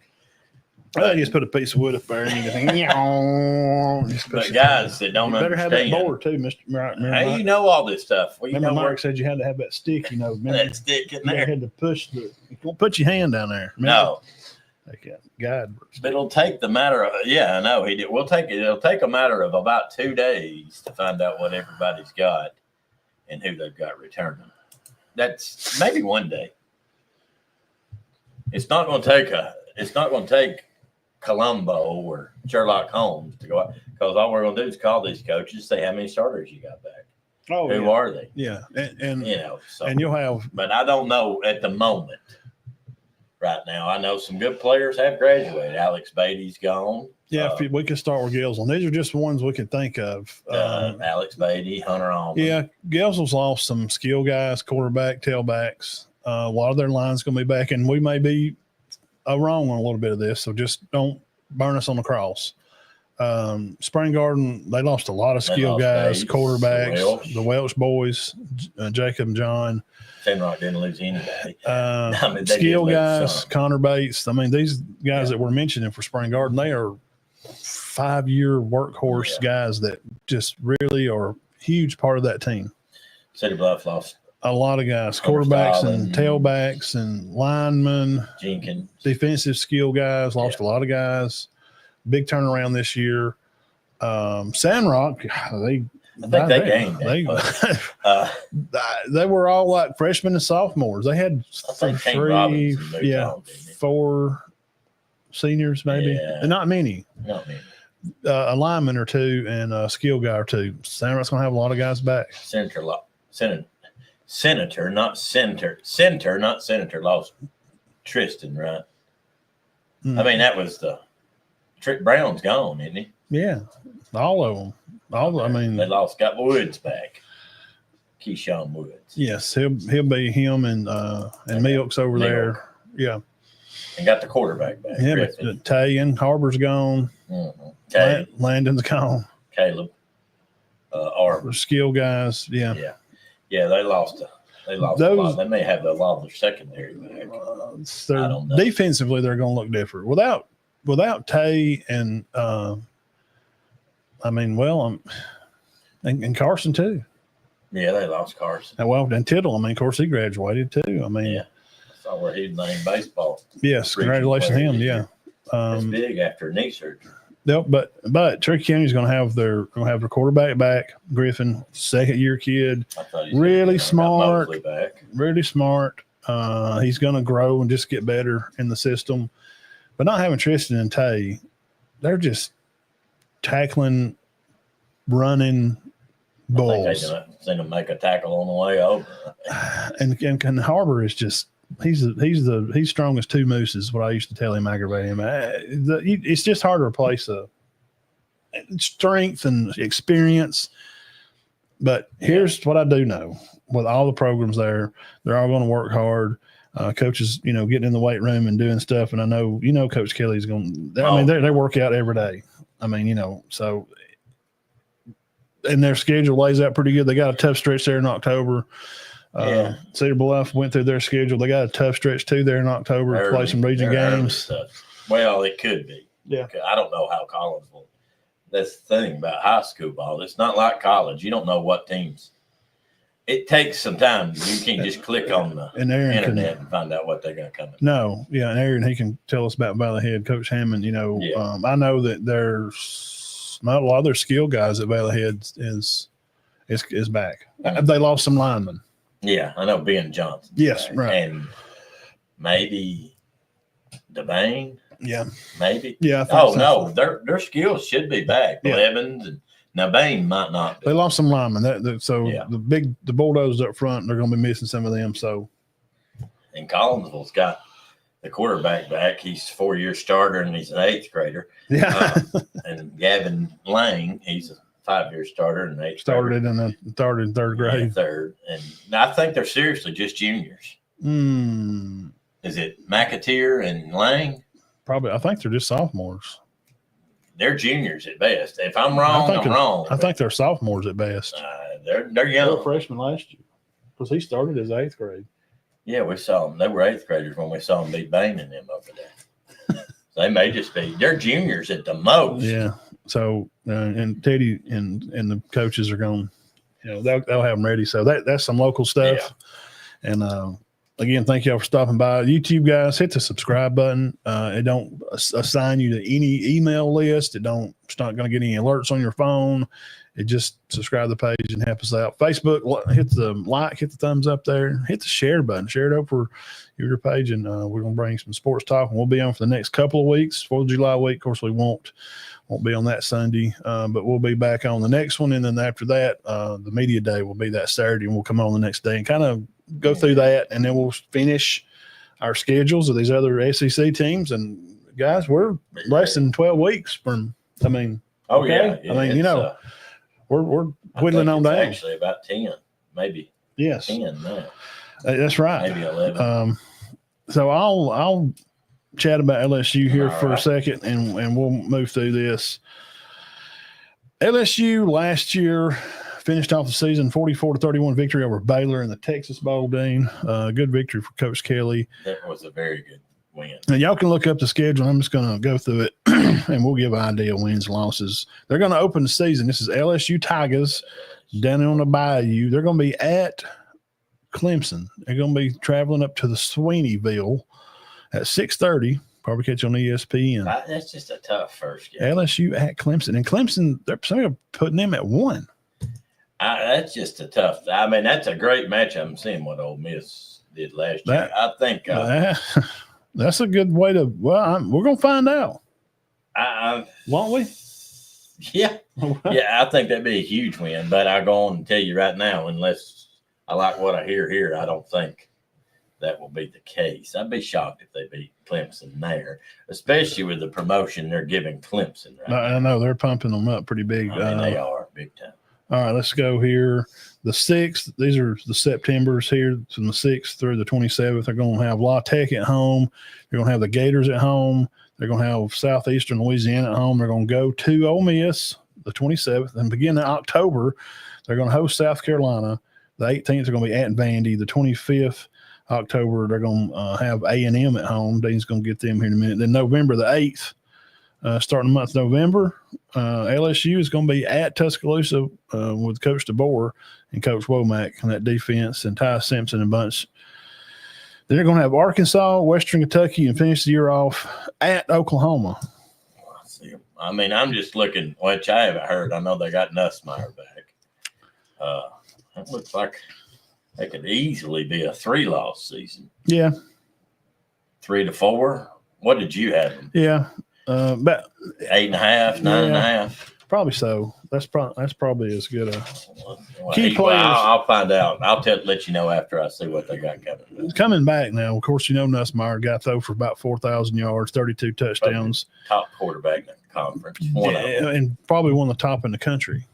I just put a piece of wood up there and you just but guys that don't better understand. have that board too, Mr. Right, Hey, you know all this stuff. Well, remember Mark said you had to have that stick, that stick in there. You had to push you don't put your hand down there. Remember? No. Okay, God. But it'll take the matter of, I know he did. It'll take a matter of about 2 days to find out what everybody's got and who they've got returning. That's maybe one day. It's not going to take Columbo or Sherlock Holmes to go out because all we're going to do is call these coaches, say how many starters you got back. Oh, who are they? Yeah, and so, and you'll have. But I don't know at the moment. Right now, I know some good players have graduated. Alex Beatty's gone. Yeah, if we could start with Gilsel. These are just the ones we could think of. Alex Beatty, Hunter Allman. Yeah, Gilsel's lost some skill guys, quarterback, tailbacks. A lot of their lines going to be back, and we may be wrong on a little bit of this, so just don't burn us on the cross. Spring Garden, they lost a lot of skill guys, Bates, quarterbacks, the Welch boys, Jacob and John. Tenrock didn't lose anybody. Skill guys, Connor Bates. I mean, these guys that we're mentioning for Spring Garden, they are 5-year workhorse guys that just really are a huge part of that team. City Bluff lost a lot of guys, quarterbacks and tailbacks and linemen, Jenkins, defensive skill guys, lost a lot of guys. Big turnaround this year. Sandrock, I think they gained. They were all like freshmen and sophomores. They had 4 seniors, maybe. Not many. A lineman or 2 and a skill guy or 2. Sandrock's going to have a lot of guys back. Senator, not Senator, lost Tristan, right? I mean, that was Trick Brown's gone, isn't he? Yeah, all of them. They got Woods back. Keyshawn Woods. Yes, he'll be him and Milks over there. Yeah, and got the quarterback back. Yeah, but Tay and Harbor's gone. Mm-hmm. Landon's gone. Caleb, Arbor, skill guys. Yeah. They lost. They lost a lot. They may have a lot of their secondary back. I don't know. Defensively, they're going to look different without Tay and. And Carson too. Yeah, they lost Carson. And Tittle. Of course, he graduated too. I saw where he playing baseball. Yes, congratulations to him. Yeah, it's big after knee surgery. Yep, but Cherokee County's going to have their quarterback back. Griffin, 2nd-year kid, really smart. Really smart. He's going to grow and just get better in the system. But not having Tristan and Tay, they're just tackling, running bulls. I think they're going to make a tackle on the way over. and Harbor is just he's strong as 2 mooses. What I used to tell him aggravated him. It's just hard to replace strength and experience. But here's what I do know: with all the programs there, they're all going to work hard. Coaches, getting in the weight room and doing stuff. And I know, Coach Kelly's going. They work out every day. So. And their schedule lays out pretty good. They got a tough stretch there in October. Cedar Bluff went through their schedule. They got a tough stretch too there in October to play some region games. Well, it could be. Yeah. I don't know how Collinsville. That's the thing about high school ball. It's not like college. You don't know what teams. It takes some time. You can't just click on the internet and find out what they're going to come in. No. Yeah. And Aaron, he can tell us about Valley Head. Coach Hammond, I know that there's not a lot of their skill guys at Valley Head is back. Mm-hmm. They lost some linemen. Yeah, I know Ben Johnson. Yes, back. right. And maybe Devane. Yeah. Maybe. Yeah. No, their skills should be back. Yeah. Evans and Devane might not be. They lost some linemen. The Bulldogs up front, they're going to be missing some of them. So. And Collinsville's got the quarterback back. He's a 4-year starter and he's an 8th grader. Yeah. And Gavin Lang, he's a 5-year starter and 8th started in the 3rd grade. Yeah, 3rd. And I think they're seriously just juniors. Is it McAteer and Lang? Probably. I think they're just sophomores. They're juniors at best. If I'm wrong, I'm wrong. I think they're sophomores at best. they're They were young. freshmen last year because he started his 8th grade. Yeah, we saw them. They were 8th graders when we saw them beat Bain and them over there. So they may just be. They're juniors at the most. Yeah. So and Teddy and the coaches are going. They'll have them ready. So that's some local stuff. Yeah. And again, thank y'all for stopping by. YouTube guys, hit the subscribe button. It don't assign you to any email list. It's not going to get any alerts on your phone. It just subscribe to the page and help us out. Facebook, hit the like, hit the thumbs up there, hit the share button, share it over your page, and we're going to bring some sports talk. And we'll be on for the next couple of weeks. 4th of July week, of course, we won't be on that Sunday, but we'll be back on the next one. And then after that, the media day will be that Saturday, and we'll come on the next day and kind of go through that, and then we'll finish our schedules of these other SEC teams. And guys, we're less than 12 weeks from. Oh okay? Yeah, we're whittling on down. Actually, about 10, maybe. Yes, 10 now. That's right. Maybe 11. So I'll chat about LSU here for a second, and we'll move through this. LSU last year finished off the season 44-31 victory over Baylor in the Texas Bowl, Dean. Good victory for Coach Kelly. That was a very good win. Now, y'all can look up the schedule. I'm just going to go through it, and we'll give an idea of wins and losses. They're going to open the season. This is LSU Tigers down on the Bayou. They're going to be at Clemson. They're going to be traveling up to the Sweeneyville at 6:30. Probably catch on ESPN. That's just a tough first game. LSU at Clemson. And Clemson, they're putting them at 1. That's just a tough. That's a great match. I'm seeing what Ole Miss did last year. I think that's a good way to. Well, we're gonna find out, won't we? Yeah, yeah. I think that'd be a huge win. But I go on and tell you right now, unless I like what I hear here, I don't think that will be the case. I'd be shocked if they beat Clemson there, especially with the promotion they're giving Clemson. Right I know they're pumping them up pretty big. They are big time. All right, let's go here. The 6th, these are the Septembers here from the 6th through the 27th. They're going to have La Tech at home. They're going to have the Gators at home. They're going to have Southeastern Louisiana at home. They're going to go to Ole Miss the 27th. And beginning in October, they're going to host South Carolina. The 18th, they're going to be at Vandy. The 25th, October, they're going to have A&M at home. Dean's going to get them here in a minute. Then November the 8th, starting the month of November, LSU is going to be at Tuscaloosa with Coach DeBoer and Coach Womack and that defense and Ty Simpson and bunch. Then they're going to have Arkansas, Western Kentucky, and finish the year off at Oklahoma. I'm just looking, which I haven't heard. I know they got Nussmeier back. It looks like they could easily be a 3-loss season. Yeah. 3-4. What did you have them? Yeah. About 8.5, 9.5. Probably so. That's probably as good a key players. I'll find out. I'll let you know after I see what they got coming. Coming back now. Of course, Nussmeier got throw for about 4,000 yards, 32 touchdowns. Top quarterback in the conference. And probably one of the top in the country.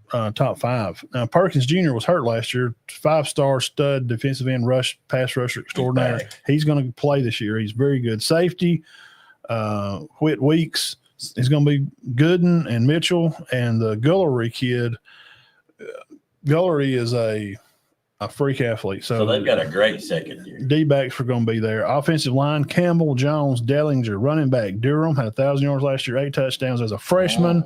Top 5. Now, Perkins Jr. was hurt last year. 5-star stud defensive end pass rusher extraordinaire. He's going to play this year. He's very good. Safety. Whit Weeks is going to be Gooden and Mitchell, and the Gullery kid. Gullery is a freak athlete. So they've got a great secondary. D-backs are going to be there. Offensive line, Campbell, Jones, Dellinger. Running back, Durham had 1,000 yards last year, 8 touchdowns as a freshman.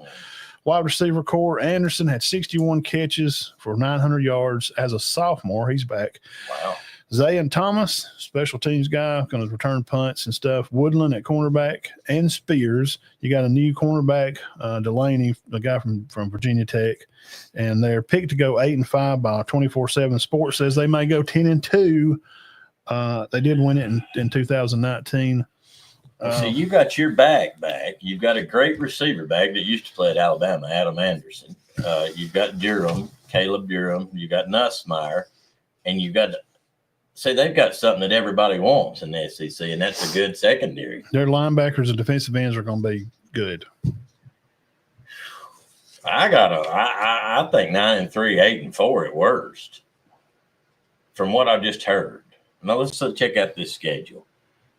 Wide receiver core, Anderson had 61 catches for 900 yards as a sophomore. He's back. Wow. Zayn Thomas, special teams guy, going to return punts and stuff. Woodland at cornerback and Spears. You got a new cornerback, Delaney, the guy from Virginia Tech. And they're picked to go 8-5 by 24/7 Sports. Says they may go 10-2. They did win it in 2019. So you got your back. You've got a great receiver back that used to play at Alabama, Adam Anderson. You've got Caleb Durham. You got Nussmeier, and you've got. See, they've got something that everybody wants in the SEC, and that's a good secondary. Their linebackers and defensive ends are going to be good. I think 9-3, 8-4 at worst. From what I've just heard. Now let's check out this schedule.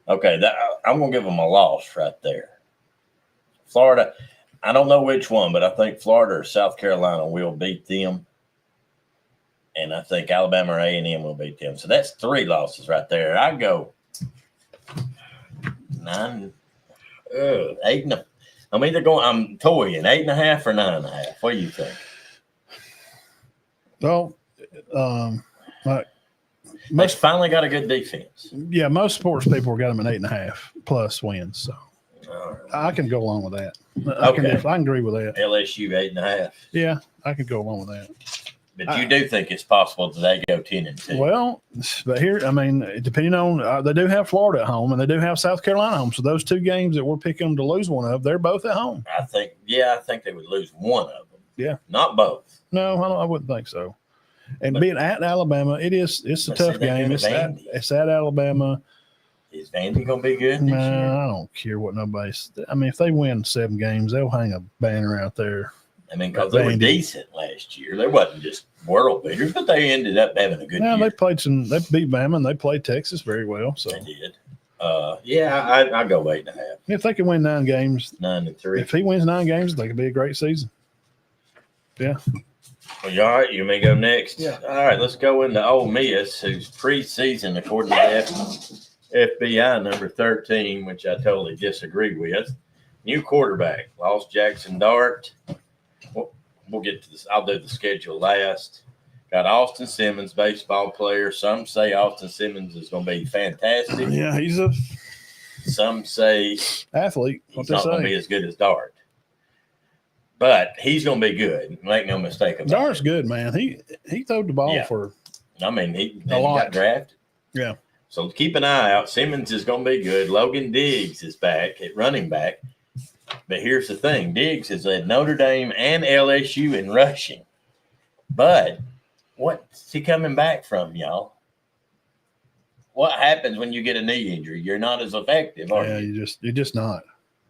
Okay, I'm going to give them a loss right there. Florida, I don't know which one, but I think Florida or South Carolina will beat them. and I think Alabama or A&M will beat them. So that's 3 losses right there. I go 9, 8. I'm toying 8.5 or 9.5. What do you think? Well, They finally got a good defense. Yeah, most sports people got them at 8.5 plus wins. So I can go along with that. I can agree with that. LSU 8.5. Yeah, I could go along with that. But you do think it's possible that they go 10-2? Well, but here, depending on they do have Florida at home and they do have South Carolina at home. So those 2 games that we're picking them to lose one of, they're both at home. I think they would lose one of them. Yeah, not both. No, I wouldn't think so. And being at Alabama, it's a tough game. It's at Alabama. Is Vandy going to be good this year? I don't care what nobody's. If they win 7 games, they'll hang a banner out there. Because they were decent last year. They wasn't just world beaters, but they ended up having a good year. They played they beat Bama and they played Texas very well. So they did. I go 8.5. If they can win 9 games, 9-3. If he wins 9 games, they could be a great season. Yeah. Well, you all right? You may go next. Yeah. All right, let's go into Ole Miss, who's preseason, according to FBI number 13, which I totally disagree with. New quarterback, lost Jackson Dart. We'll get to this. I'll do the schedule last. Got Austin Simmons, baseball player. Some say Austin Simmons is going to be fantastic. Yeah, Some say athlete. He's not going to be as good as Dart. But he's going to be good. Make no mistake about it. Dart's good, man. He throwed the ball for. He got drafted. Yeah. So keep an eye out. Simmons is going to be good. Logan Diggs is back at running back. But here's the thing. Diggs is at Notre Dame and LSU in rushing. But what's he coming back from, y'all? What happens when you get a knee injury? You're not as effective, are you? Yeah, you're just not.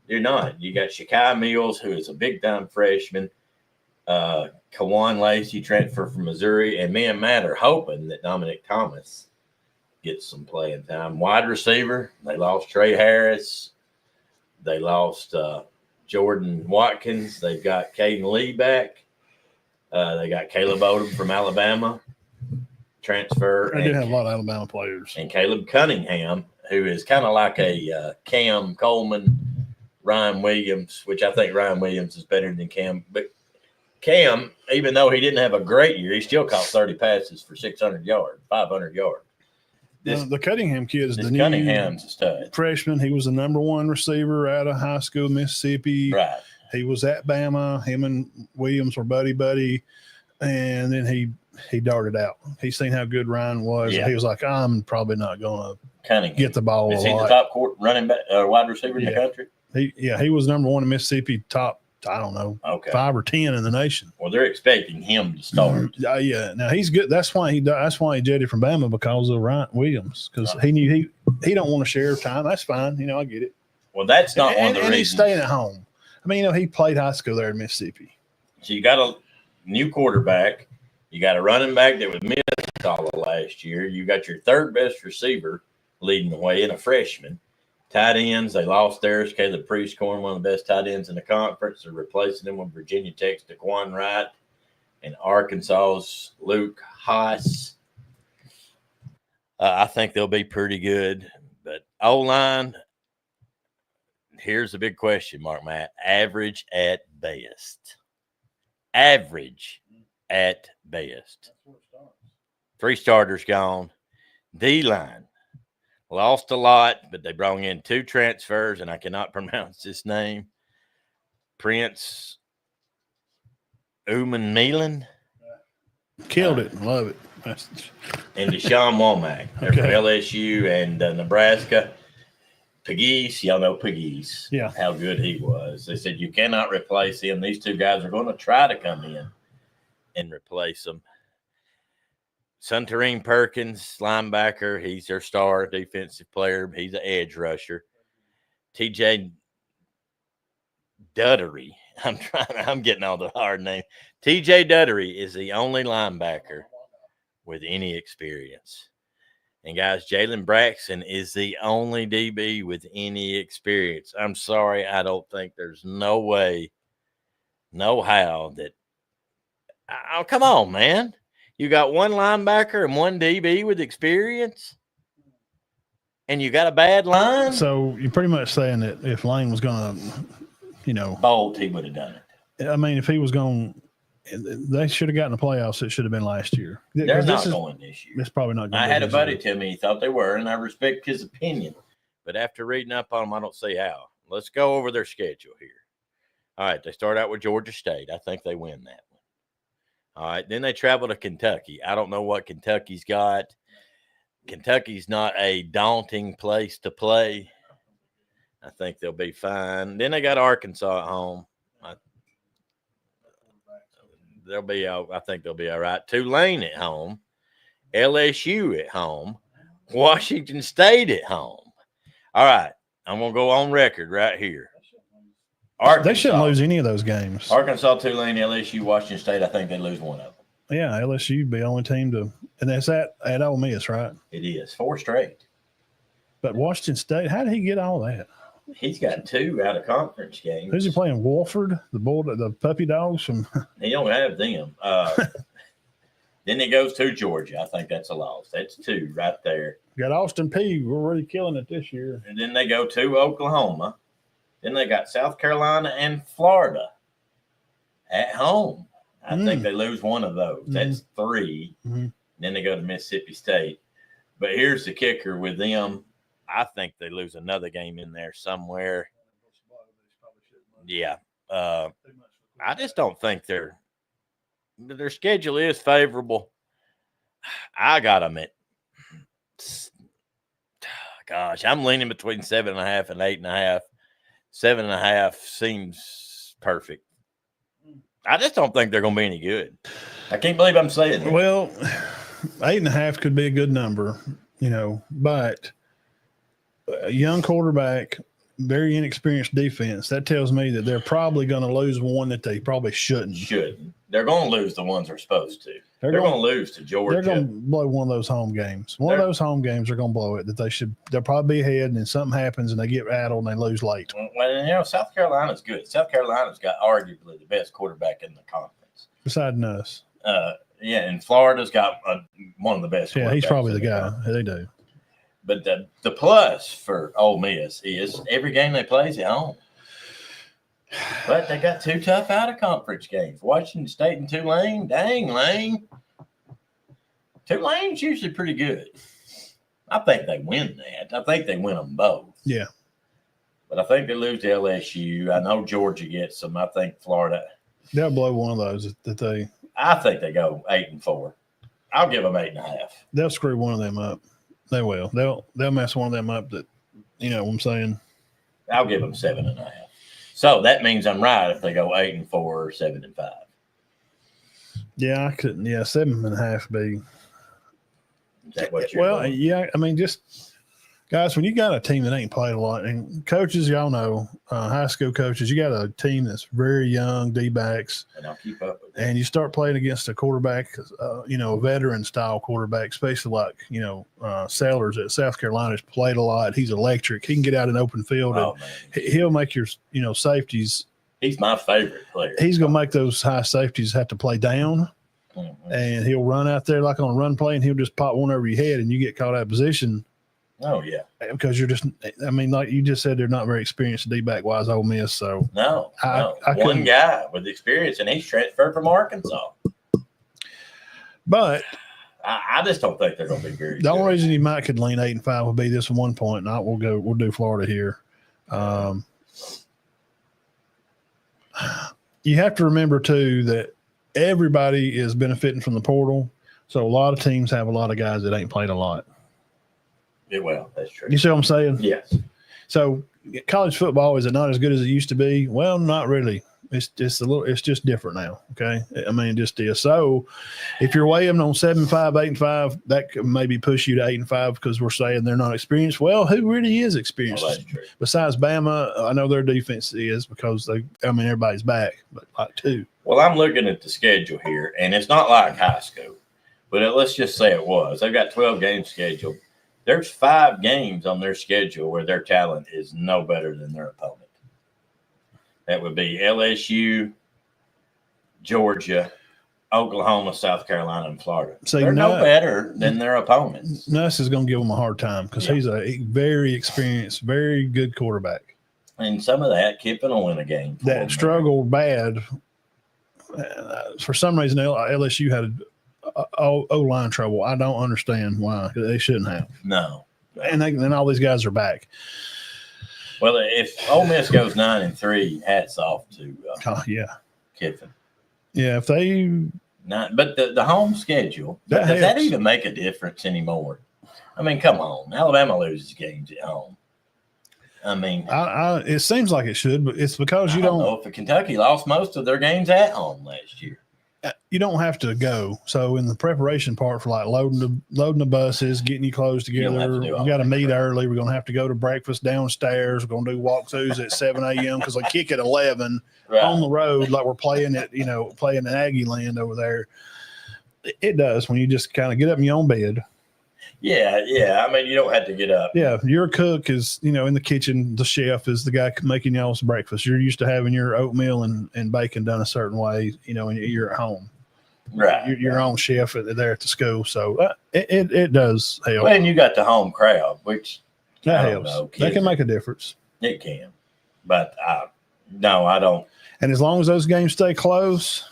You're not. You got Shakai Mills, who is a big-time freshman. Kawan Lacey transfer from Missouri. And me and Matt are hoping that Dominic Thomas gets some playing time. Wide receiver, they lost Trey Harris. They lost Jordan Watkins. They've got Caden Lee back. They got Caleb Odom from Alabama transfer. They do have a lot of Alabama players. And Caleb Cunningham, who is kind of like a Cam Coleman, Ryan Williams, which I think Ryan Williams is better than Cam. But Cam, even though he didn't have a great year, he still caught 30 passes for 600 yards, 500 yards. The Cunningham kid is the new Cunningham's a stud. Freshman. He was the number 1 receiver out of high school, Mississippi. Right. He was at Bama. Him and Williams were buddy. And then he darted out. He seen how good Ryan was. Yeah. And he was like, I'm probably not going to get the ball Is a he lot. the top running back, wide receiver in the country? He was number 1 in Mississippi, top, I don't know, 5 or 10 in the nation. Well, they're expecting him to start. Yeah. Now he's good. That's why he jetted from Bama because of Ryan Williams, because he knew he don't want to share time. That's fine. I get it. Well, that's not one of the reasons. And he's staying at home. He played high school there in Mississippi. So you got a new quarterback. You got a running back that was missed all of last year. You got your 3rd best receiver leading the way and a freshman. Tight ends, they lost theirs. Caleb Priestcorn, one of the best tight ends in the conference. They're replacing him with Virginia Tech's DeQuan Wright and Arkansas's Luke Haas. I think they'll be pretty good. But O-line, here's the big question mark, Matt. Average at best. Average at best. 3 starters gone. D-line. Lost a lot, but they brought in 2 transfers, and I cannot pronounce his name. Prince Uman Milan. Killed it. Love it. And Deshaun Womack. They're from LSU and Nebraska. Pegues, y'all know Pegues. Yeah. How good he was. They said you cannot replace him. These 2 guys are going to try to come in and replace him. Suntarine Perkins, linebacker. He's their star defensive player. He's an edge rusher. TJ Duttery. I'm getting all the hard names. TJ Duttery is the only linebacker with any experience. And guys, Jalen Braxton is the only DB with any experience. I'm sorry. I don't think there's no way, no how that. Oh, come on, man. You got one linebacker and one DB with experience, and you got a bad line. So you're pretty much saying that if Lane was going to, bolt, he would have done it. I mean, if he was going, they should have gotten the playoffs. It should have been last year. They're not going this year. It's probably not going. I had a buddy tell me he thought they were, and I respect his opinion. But after reading up on them, I don't see how. Let's go over their schedule here. All right, they start out with Georgia State. I think they win that one. All right, then they travel to Kentucky. I don't know what Kentucky's got. Kentucky's not a daunting place to play. I think they'll be fine. Then they got Arkansas at home. I think they'll be all right. Tulane at home. LSU at home. Washington State at home. All right, I'm going to go on record right here. They shouldn't lose any of those games. Arkansas, Tulane, LSU, Washington State, I think they lose one of them. Yeah, LSU would be the only team to – and that's at Ole Miss, right? It is. 4 straight. But Washington State, how did he get all that? He's got 2 out of conference games. Who's he playing? Wolford, the puppy dogs from – He don't have them. Then it goes to Georgia. I think that's a loss. That's 2 right there. Got Austin Peay. We're really killing it this year. And then they go to Oklahoma. Then they got South Carolina and Florida at home. I think they lose one of those. That's 3. Then they go to Mississippi State. But here's the kicker with them. I think they lose another game in there somewhere. Yeah. I just don't think their schedule is favorable. I got them at, gosh, I'm leaning between 7.5 and 8.5. 7.5 seems perfect. I just don't think they're going to be any good. I can't believe I'm saying that. Well, 8.5 could be a good number, but a young quarterback, very inexperienced defense, that tells me that they're probably going to lose one that they probably shouldn't. They're going to lose the ones they're supposed to. They're going to lose to Georgia. They're going to blow one of those home games. One of those home games are going to blow it. They'll probably be ahead, and then something happens, and they get rattled, and they lose late. Well, South Carolina's good. South Carolina's got arguably the best quarterback in the conference. Besides us. Yeah, and Florida's got one of the best. Yeah, he's probably the guy. They do. But the plus for Ole Miss is every game they play is at home. But they got 2 tough out-of-conference games. Washington State and Tulane. Dang, Lane. Tulane's usually pretty good. I think they win that. I think they win them both. Yeah. But I think they lose to LSU. I know Georgia gets them. I think Florida. They'll blow one of those I think they go 8-4. I'll give them 8.5. They'll screw one of them up. They will. They'll mess one of them up that, what I'm saying. I'll give them 7.5. So that means I'm right if they go 8-4 or 7-5. Yeah, I couldn't. Yeah, 7.5 be. Is that what you're doing? Yeah. I mean, just guys, when you got a team that ain't played a lot, and coaches, y'all know, high school coaches, you got a team that's very young, D-backs. And I'll keep up with that. And you start playing against a quarterback, a veteran-style quarterback, especially like, Sellers at South Carolina's played a lot. He's electric. He can get out in open field. And he'll make your, safeties. He's my favorite player. He's going to make those high safeties have to play down. Mm-hmm. And he'll run out there like on a run play, and he'll just pop one over your head, and you get caught out of position. Oh, yeah. Because you're just – like you just said, they're not very experienced D-back-wise, Ole Miss. So No. One guy with experience, and he's transferred from Arkansas. But I just don't think they're going to be very good. The only reason you might could lean 8-5 would be this 1 point, and we'll do Florida here. You have to remember, too, that everybody is benefiting from the portal. So a lot of teams have a lot of guys that ain't played a lot. Yeah, well, that's true. You see what I'm saying? Yes. So college football, is it not as good as it used to be? Well, not really. It's just different now. Okay. I mean, it just is. So if you're weighing on 7-5, 8-5, that could maybe push you to 8-5 because we're saying they're not experienced. Well, who really is experienced? Well, that's true. Besides Bama, I know their defense is because everybody's back, but like 2. Well, I'm looking at the schedule here, and it's not like high school, but let's just say it was. They've got 12 games scheduled. There's 5 games on their schedule where their talent is no better than their opponent. That would be LSU, Georgia, Oklahoma, South Carolina, and Florida. See, They're no better than their opponents. Nuss is going to give them a hard time because he's a very experienced, very good quarterback. And some of that, Kiffin will win a game. That struggled bad. For some reason, LSU had O-line trouble. I don't understand why. They shouldn't have. No. And then all these guys are back. Well, if Ole Miss goes 9-3, hats off to Kiffin. Yeah, if they but the home schedule, does that even make a difference anymore? I mean, come on. Alabama loses games at home. I mean, it seems like it should, but it's because you don't know if Kentucky lost most of their games at home last year. You don't have to go. So in the preparation part for like loading the buses, getting you clothes together, we got to meet early. We're going to have to go to breakfast downstairs. We're going to do walkthroughs at 7 a.m. because they kick at 11 on the road like we're playing at playing in Aggie land over there. It does when you just kind of get up in your own bed. Yeah. I mean, you don't have to get up. Yeah, your cook is, in the kitchen. The chef is the guy making y'all's breakfast. You're used to having your oatmeal and bacon done a certain way, and you're at home. Right. You're your own chef there at the school. So it does help. Well, and you got the home crowd, which that helps. That can make a difference. It can. But no, I don't. And as long as those games stay close,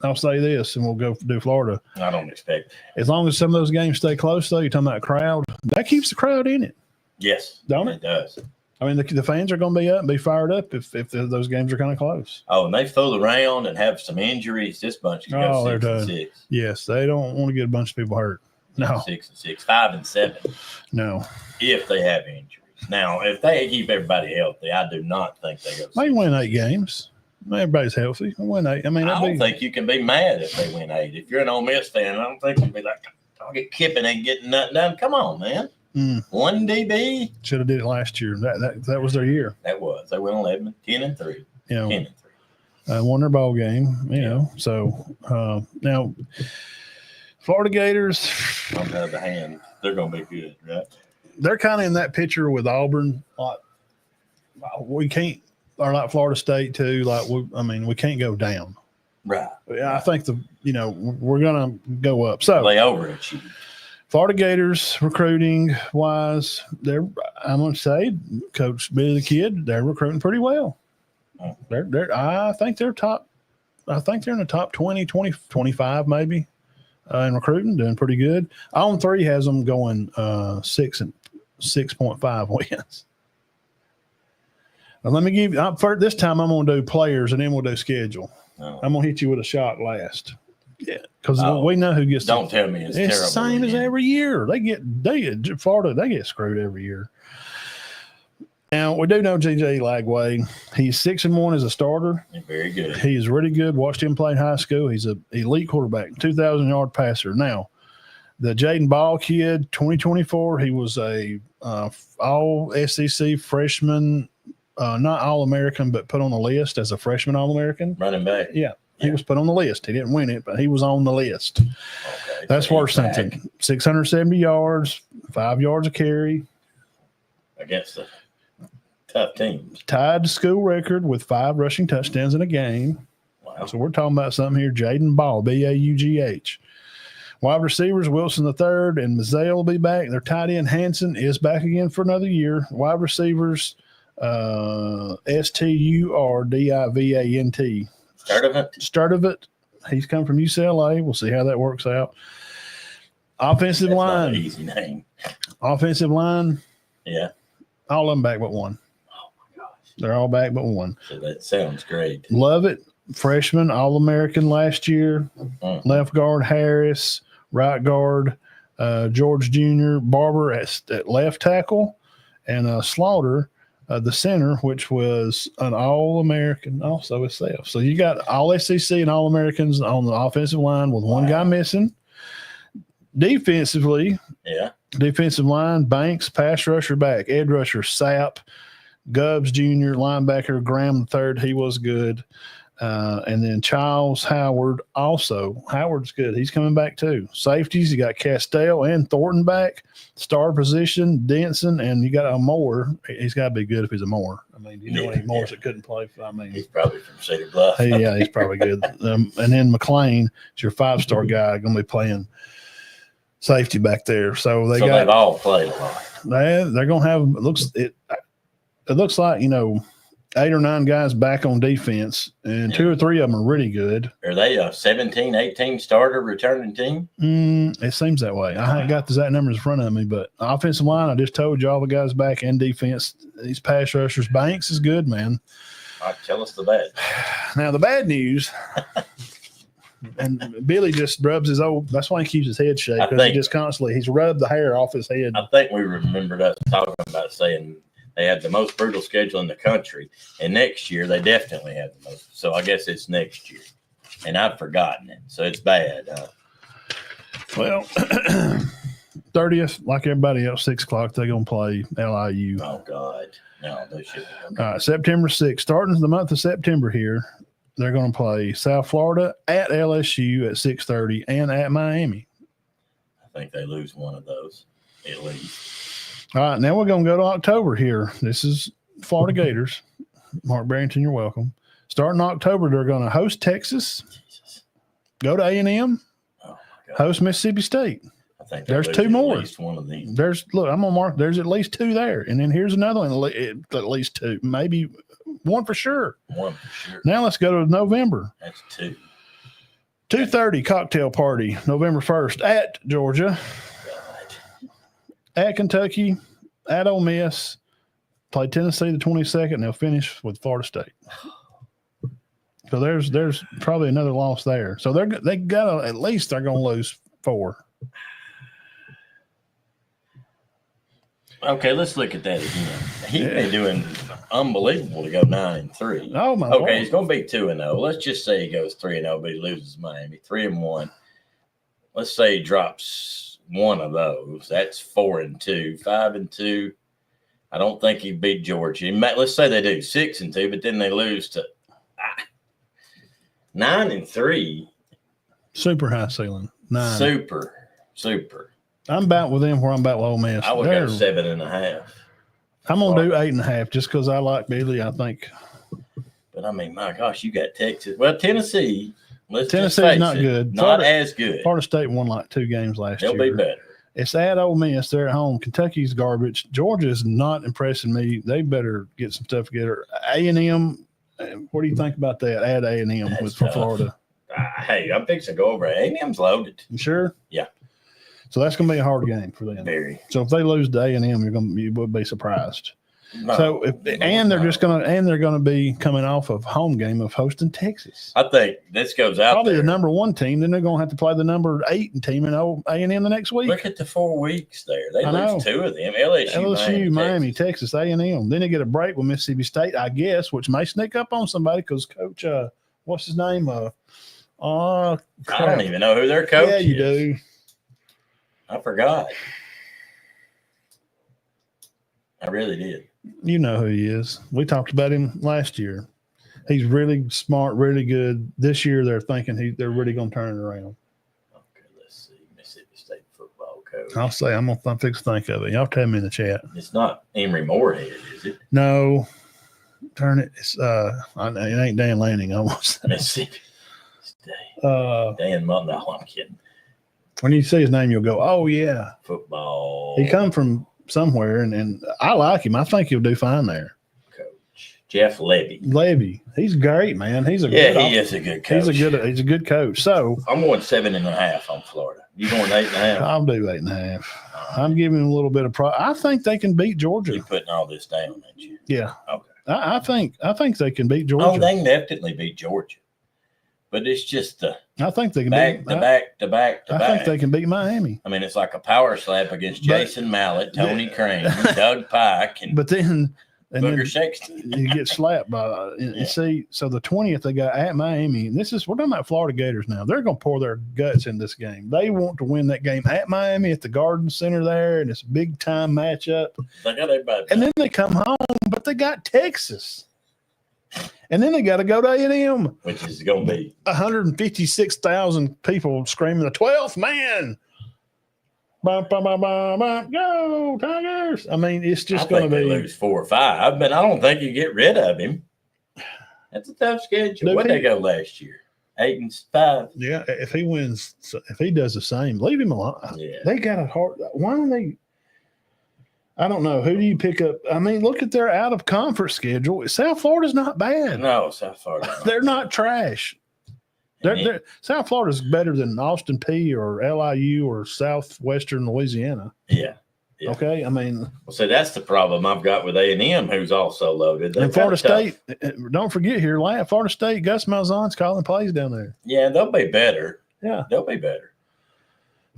I'll say this, and we'll go do Florida. I don't expect. As long as some of those games stay close, though, you're talking about crowd, that keeps the crowd in it. Yes. Don't it? It does. I mean, the fans are going to be up and be fired up if those games are kind of close. Oh, and they fool around and have some injuries. This bunch can go 6-6. Yes, they don't want to get a bunch of people hurt. No. 6-6, 5-7. No. If they have injuries. Now, if they keep everybody healthy, I do not think they go 6. They win 8 games. Everybody's healthy. They win 8. I mean, I don't think you can be mad if they win 8. If you're an Ole Miss fan, I don't think you'd be like, I'll get Kiffin ain't getting nothing done. Come on, man. One DB. Should have did it last year. That was their year. That was. They went 10-3. 10-3. Won their ball game, So now, Florida Gators. On the other hand, they're going to be good, right? They're kind of in that picture with Auburn. Like we can't, or like Florida State too. Like we can't go down. Right. I think we're going to go up. So they overachieved. Florida Gators recruiting wise, I'm going to say, Coach Billy the Kid, they're recruiting pretty well. I think they're top. I think they're in the top 20, 25 maybe in recruiting, doing pretty good. On3 has them going 6.5 wins. Now let me give you. This time I'm going to do players and then we'll do schedule. Oh. I'm going to hit you with a shot last. Yeah, because we know who gets. Don't tell me it's terrible. It's the same as every year. Florida. They get screwed every year. Now we do know J.J. Lagway. He's 6-1 as a starter. Very good. He's really good. Watched him play in high school. He's an elite quarterback, 2,000-yard passer. Now, the Jaden Ball kid, 2024. He was a all SEC freshman, not All-American, but put on the list as a freshman All-American. Running back. Yeah. He was put on the list. He didn't win it, but he was on the list. Okay, that's worth something. 670 yards, 5 yards a carry. Against the tough teams. Tied the school record with 5 rushing touchdowns in a game. Wow. So we're talking about something here. Jaden Ball, Baugh. Wide receivers, Wilson III and Mazzell will be back. Their tight end, Hanson, is back again for another year. Wide receivers, Sturdivant. Sturdivant. He's come from UCLA. We'll see how that works out. Offensive line. Not an easy name. Offensive line. Yeah. All of them back but one. Oh, my gosh. They're all back but one. So that sounds great. Love it. Freshman, All-American last year. Mm-hmm. Left guard, Harris. Right guard, George Jr. Barber at left tackle. And Slaughter, the center, which was an All-American also itself. So you got all SEC and All-Americans on the offensive line with one guy missing. Defensively, defensive line, Banks, pass rusher back, edge rusher, Sapp, Gubbs Jr., linebacker, Graham III, he was good. And then Charles Howard also. Howard's good. He's coming back too. Safeties, you got Castell and Thornton back. Star position, Denson, and you got a Moore. He's got to be good if he's a Moore. I mean, you know any Moores that couldn't play? I mean, he's probably from Cedar Bluff. Yeah, he's probably good. And then McLean is your 5-star guy, going to be playing safety back there. So they've all played a lot. They're going to have it looks like 8 or 9 guys back on defense, and 2 or 3 of them are really good. Are they a 17, 18 starter returning team? It seems that way. I haven't got the exact numbers in front of me, but offensive line, I just told you all the guys back, and defense. These pass rushers, Banks is good, man. All right, tell us the bad. Now, the bad news, and Billy just rubs his that's why he keeps his head shaved, because he just constantly, he's rubbed the hair off his head. I think we remembered us talking about saying they had the most brutal schedule in the country, and next year they definitely have the most. So I guess it's next year, and I've forgotten it. So it's bad. Well, 30th, like everybody else, 6 o'clock, they're going to play LIU. Oh, God. No, they shouldn't. All right, September 6th, starting the month of September here, they're going to play South Florida at LSU at 6:30 and at Miami. I think they lose one of those at least. All right, now we're going to go to October here. This is Florida Gators. Mark Barrington, you're welcome. Starting October, they're going to host Texas, go to A&M, host Mississippi State. I think there's 2 more. At least one of these. I'm going to mark, there's at least 2 there. And then here's another one, at least 2, maybe 1 for sure. 1 for sure. Now let's go to November. That's 2. 2:30 cocktail party, November 1st at Georgia. At Kentucky, at Ole Miss, play Tennessee the 22nd, and they'll finish with Florida State. So there's probably another loss there. So they got at least they're going to lose 4. Okay, let's look at that again. He's been doing unbelievable to go 9-3. Oh my! Okay, he's going to be 2-0. Let's just say he goes 3-0, but he loses Miami 3-1. Let's say he drops one of those. That's 4-2, 5-2. I don't think he beat Georgia. Let's say they do 6-2, but then they lose to 9-3. Super high ceiling. 9. Super. I'm about with them where I'm about with Ole Miss. I would go 7.5. I'm gonna do 8.5 just because I like Billy. I think. But I mean, my gosh, you got Texas. Well, Tennessee. Tennessee's not good. Not as good. Florida State won like 2 games last year. They'll be better. It's at Ole Miss. They're at home. Kentucky's garbage. Georgia's not impressing me. They better get some stuff together. A&M. What do you think about that? At A&M for Florida. Hey, I'm fixing to go over. A&M's loaded. You sure? Yeah. So that's going to be a hard game for them. Very. So if they lose to A&M, you would be surprised. No, they're going to be coming off of home game of hosting Texas. I think this goes out probably there. The number 1 team. Then they're going to have to play the number 8 team in A&M the next week. Look at the 4 weeks there. They lose 2 of them. LSU, Miami, Texas, A&M. Then they get a break with Mississippi State, I guess, which may sneak up on somebody because Coach, what's his name? I don't even know who their coach is. Yeah, you do. I forgot. I really did. You know who he is. We talked about him last year. He's really smart, really good. This year, they're thinking they're really going to turn it around. Okay, let's see. Mississippi State football coach. I'll say I'm going to fix to think of it. Y'all tell me in the chat. It's not Emory Moorhead, is it? No. Turn it. It's it ain't Dan Lanning. Almost. Mississippi State. Dan Mutton. No, I'm kidding. When you see his name, you'll go, "Oh yeah, football." He come from somewhere, and I like him. I think he'll do fine there. Coach Jeff Levy. He's great, man. He is a good coach. He's a good coach. So I'm going 7.5 on Florida. You going 8.5? I'll do 8.5. I'm giving him a little bit of I think they can beat Georgia. You're putting all this down, aren't you? Yeah. Okay. I think they can beat Georgia. Oh, they can definitely beat Georgia. But it's just I think they can back to back. I think they can beat Miami. I mean, it's like a power slap against Jason Mallett, Tony Crane, Doug Pike, and Booger Sexton. You get slapped by and see. So the 20th they got at Miami, and we're talking about Florida Gators now. They're going to pour their guts in this game. They want to win that game at Miami at the Garden Center there, and it's a big time matchup. They got everybody. And then they come home, but they got Texas. And then they got to go to A&M, which is going to be 156,000 people screaming the 12th man. Bah, bah, bah, bah, bah. Go Tigers! I mean, it's just going to be lose 4 or 5, but I don't think you get rid of him. That's a tough schedule. Where'd they go last year? 8-5. Yeah, if he wins, if he does the same, leave him alone. Yeah. They got a hard. Why don't they? I don't know. Who do you pick up? I mean, look at their out of conference schedule. South Florida's not bad. No, South Florida. They're not trash. South Florida's better than Austin P or LIU or Southwestern Louisiana. Yeah. Yeah. Okay. I mean, well, so that's the problem I've got with A&M, who's also loaded. And Florida State, don't forget here, Florida State, Gus Malzahn's calling plays down there. Yeah, they'll be better. Yeah. They'll be better.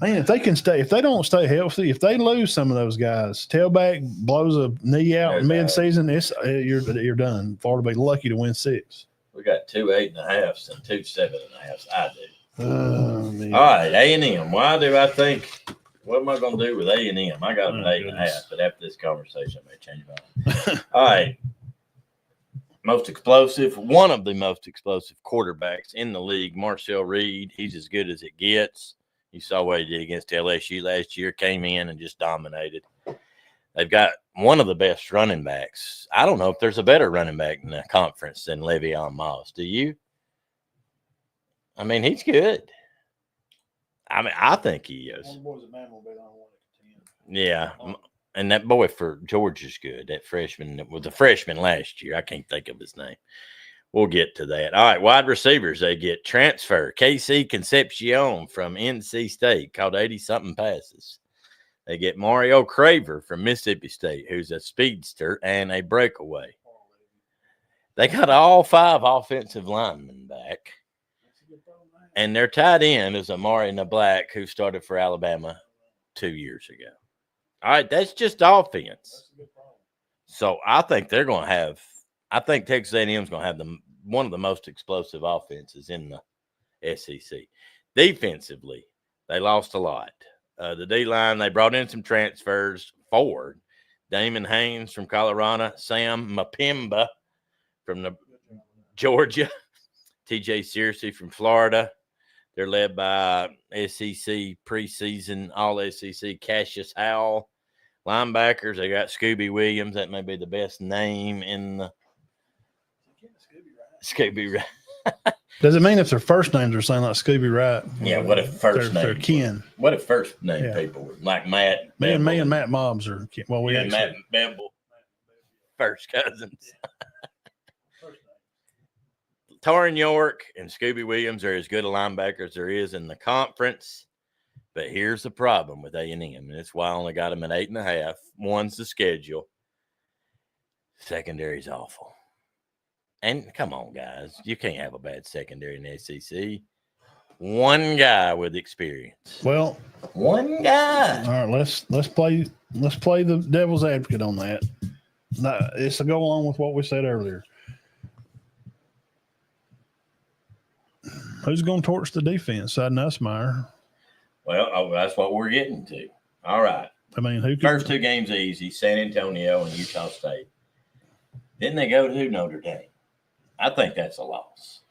Man, if they don't stay healthy, if they lose some of those guys, tailback blows a knee out mid-season, you're done. Florida be lucky to win 6. We got 2 8.5s and 2 7.5s. I do. All right, A&M. Why do I think? What am I going to do with A&M? I got them at 8.5, but after this conversation, I may change my mind. All right. One of the most explosive quarterbacks in the league, Marcel Reed. He's as good as it gets. You saw what he did against LSU last year, came in and just dominated. They've got one of the best running backs. I don't know if there's a better running back in the conference than Le'Veon Moss. Do you? I mean, he's good. I mean, I think he is. Yeah. And that boy for Georgia's good. That freshman that was a freshman last year. I can't think of his name. We'll get to that. All right, wide receivers, they get transfer. KC Concepcion from NC State, caught 80-something passes. They get Mario Craver from Mississippi State, who's a speedster and a breakaway. They got all 5 offensive linemen back. And their tight end is Amari Nablack, who started for Alabama 2 years ago. All right, that's just offense. So I think they're going to have – I think Texas A&M is going to have one of the most explosive offenses in the SEC. Defensively, they lost a lot. The D-line, they brought in some transfers forward. Damon Haynes from Colorado, Sam Mapimba from Georgia, TJ Searcy from Florida. They're led by SEC preseason All-SEC Cassius Howell. Linebackers, they got Scooby Williams. That may be the best name in the Scooby Wright. Does it mean if their first names are saying like Scooby Wright? Yeah, what if first name? They're kin. What if first name people were like Matt? Me and Matt Mobbs are kin. Well, we actually Matt Bemble, first cousins. Torrin York and Scooby Williams are as good a linebacker as there is in the conference. But here's the problem with A&M, and it's why I only got them at 8.5. One's the schedule. Secondary's awful. And come on, guys, you can't have a bad secondary in the SEC. One guy with experience. Well, one guy. All right, let's play the devil's advocate on that. It's to go along with what we said earlier. Who's going to torch the defense? Nussmeier. Well, that's what we're getting to. All right. I mean, first 2 games are easy: San Antonio and Utah State. Then they go to Notre Dame. I think that's a loss.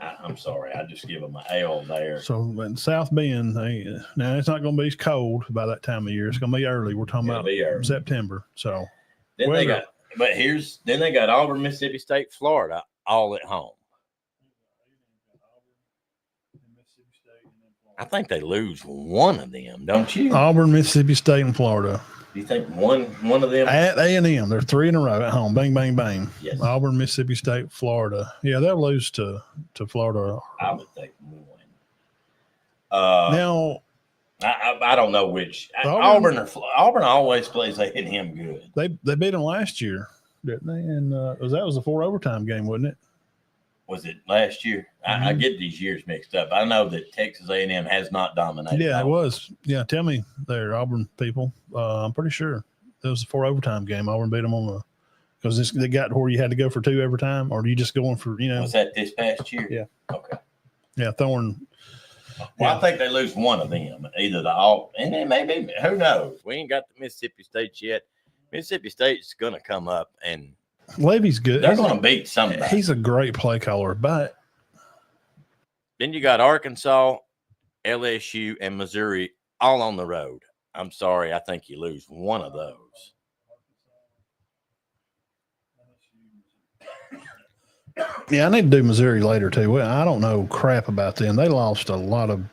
I'm sorry. I just give them an L there. So in South Bend, now it's not going to be cold by that time of year. It's going to be early. We're talking about September. So then they got Auburn, Mississippi State, Florida, all at home. I think they lose one of them, don't you? Auburn, Mississippi State, and Florida. Do you think one of them? At A&M, they're 3 in a row at home. Bang, bang, bang. Yes. Auburn, Mississippi State, Florida. Yeah, they'll lose to Florida. I would think one. Now, I don't know which. Auburn always plays A&M good. They beat them last year, didn't they? And that was a 4 overtime game, wasn't it? Was it last year? Mm-hmm. I get these years mixed up. I know that Texas A&M has not dominated. Yeah, it was. Yeah, tell me there, Auburn people. I'm pretty sure it was a 4 overtime game. Auburn beat them on because they got where you had to go for 2 every time, or are you just going for, Was that this past year? Yeah. Okay. Yeah, Thorne. Well, I think they lose one of them, either and then maybe, who knows? We ain't got the Mississippi State yet. Mississippi State's going to come up and Levy's good. They're going to beat somebody. He's a great play caller, but then you got Arkansas, LSU, and Missouri all on the road. I'm sorry, I think you lose one of those. Yeah, I need to do Missouri later too. Well, I don't know crap about them. They lost a lot of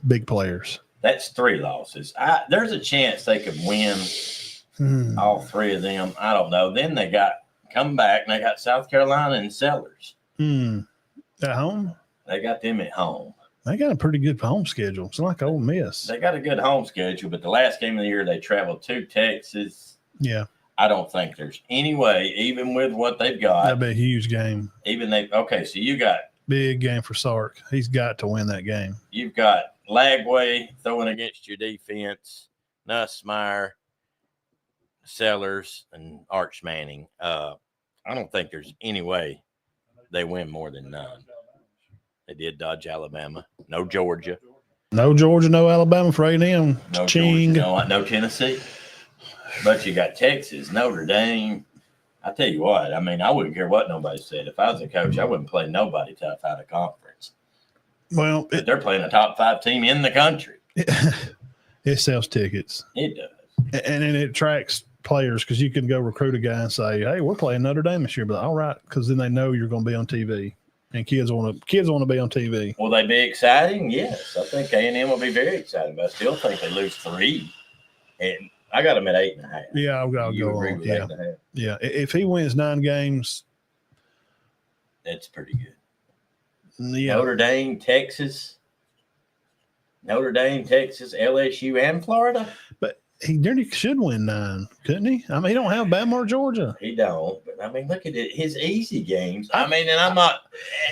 big players. That's 3 losses. There's a chance they could win all 3 of them. I don't know. Then they come back and they got South Carolina and Sellers. At home? They got them at home. They got a pretty good home schedule. It's like Ole Miss. They got a good home schedule, but the last game of the year they traveled to Texas. Yeah. I don't think there's any way, even with what they've got. That'd be a huge game. So you got big game for Sark. He's got to win that game. You've got Lagway throwing against your defense, Nussmeier, Sellers, and Arch Manning. I don't think there's any way they win more than 9. They did dodge Alabama. No Georgia. No Georgia, no Alabama for A&M. No Georgia, no Tennessee. But you got Texas, Notre Dame. I tell you what, I mean, I wouldn't care what nobody said. If I was a coach, I wouldn't play nobody tough out of conference. Well, they're playing a top 5 team in the country. It sells tickets. It does. And it attracts players because you can go recruit a guy and say, hey, we're playing Notre Dame this year. But all right, because then they know you're going to be on TV. And kids want to be on TV. Will they be exciting? Yes. I think A&M will be very exciting, but I still think they lose 3. And I got them at 8.5. Yeah, I'll go on. Yeah. 8.5? Yeah. If he wins 9 games, that's pretty good. Yeah. Notre Dame, Texas, LSU, and Florida. But he nearly should win 9, couldn't he? I mean, he don't have Bama or Georgia. He don't. But I mean, look at it. His easy games. I mean, and I'm not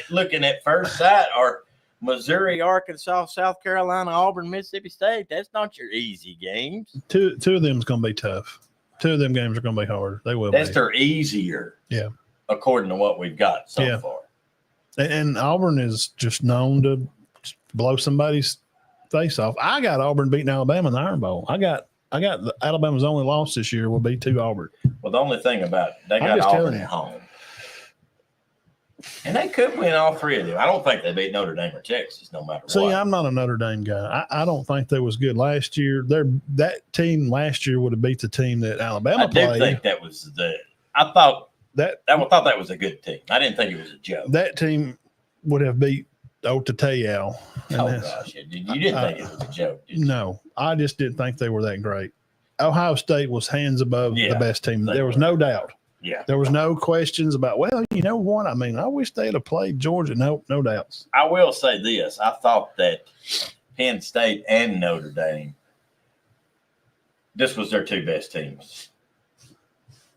looking at first sight or Missouri, Arkansas, South Carolina, Auburn, Mississippi State. That's not your easy games. Two of them's going to be tough. 2 of them games are going to be hard. They will. That's their easier. Yeah. According to what we've got so far. And Auburn is just known to blow somebody's face off. I got Auburn beating Alabama in the Iron Bowl. I got Alabama's only loss this year will be to Auburn. Well, the only thing about they got Auburn at home. And they could win all 3 of them. I don't think they beat Notre Dame or Texas, no matter what. See, I'm not a Notre Dame guy. I don't think they was good last year. That team last year would have beat the team that Alabama played. I do think that was I thought that was a good team. I didn't think it was a joke. That team would have beat Otateyao. Oh, gosh. You didn't think it was a joke, did you? No, I just didn't think they were that great. Ohio State was hands above the best team. There was no doubt. Yeah. There was no questions about, well, you know what? I mean, I wish they'd have played Georgia. No doubts. I will say this. I thought that Penn State and Notre Dame, this was their 2 best teams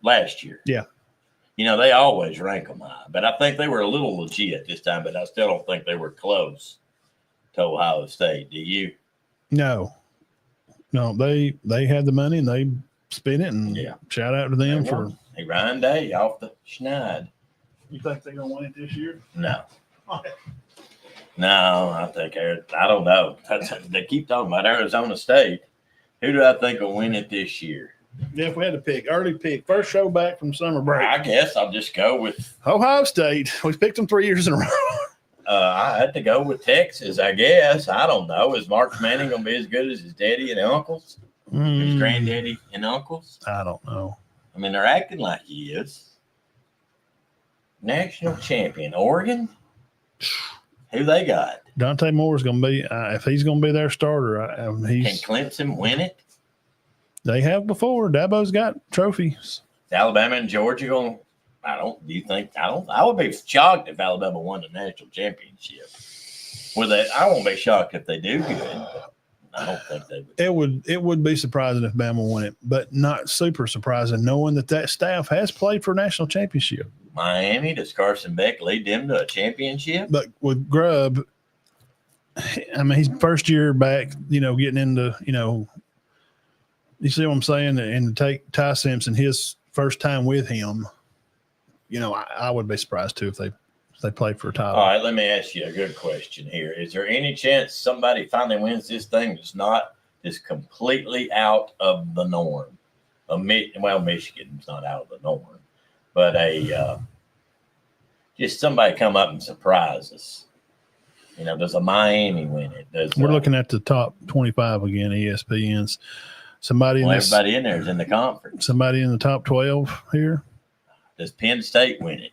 last year. Yeah. You know, they always rank them high, but I think they were a little legit this time, but I still don't think they were close to Ohio State. Do you? No, they had the money and they spent it, and shout out to them for Ryan Day off the schneid. You think they're going to win it this year? No. No, I think I don't know. They keep talking about Arizona State. Who do I think will win it this year? Yeah, if we had to pick, early pick, first show back from summer break. I guess I'll just go with Ohio State. We've picked them 3 years in a row. I had to go with Texas, I guess. I don't know. Is Mark Manning going to be as good as his daddy and uncles? His granddaddy and uncles? I don't know. I mean, they're acting like he is. National champion, Oregon? Who they got? Dante Moore's going to be, if he's going to be their starter, Can Clemson win it? They have before. Dabo's got trophies. Alabama and Georgia going. I would be shocked if Alabama won the national championship. I won't be shocked if they do good. But I don't think they would. It would be surprising if Bama won it, but not super surprising knowing that staff has played for a national championship. Miami, does Carson Beck lead them to a championship? But with Grubb, I mean, he's first year back, getting into, you see what I'm saying? And to take Ty Simpson, his first time with him, I would be surprised too if they played for a title. All right, let me ask you a good question here. Is there any chance somebody finally wins this thing that's completely out of the norm? Michigan's not out of the norm. but just somebody come up and surprise us. Does a Miami win it? We're looking at the top 25 again, ESPN's. Everybody in there is in the conference. Somebody in the top 12 here. Does Penn State win it?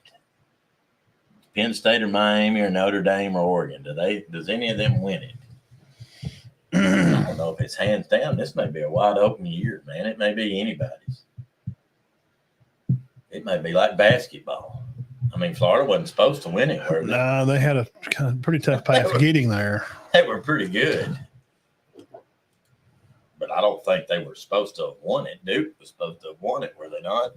Penn State or Miami or Notre Dame or Oregon? Does any of them win it? I don't know if it's hands down. This may be a wide open year, man. It may be anybody's. It may be like basketball. I mean, Florida wasn't supposed to win it, were they? No, they had a kind of pretty tough path getting there. They were pretty good. But I don't think they were supposed to have won it. Duke was supposed to have won it, were they not?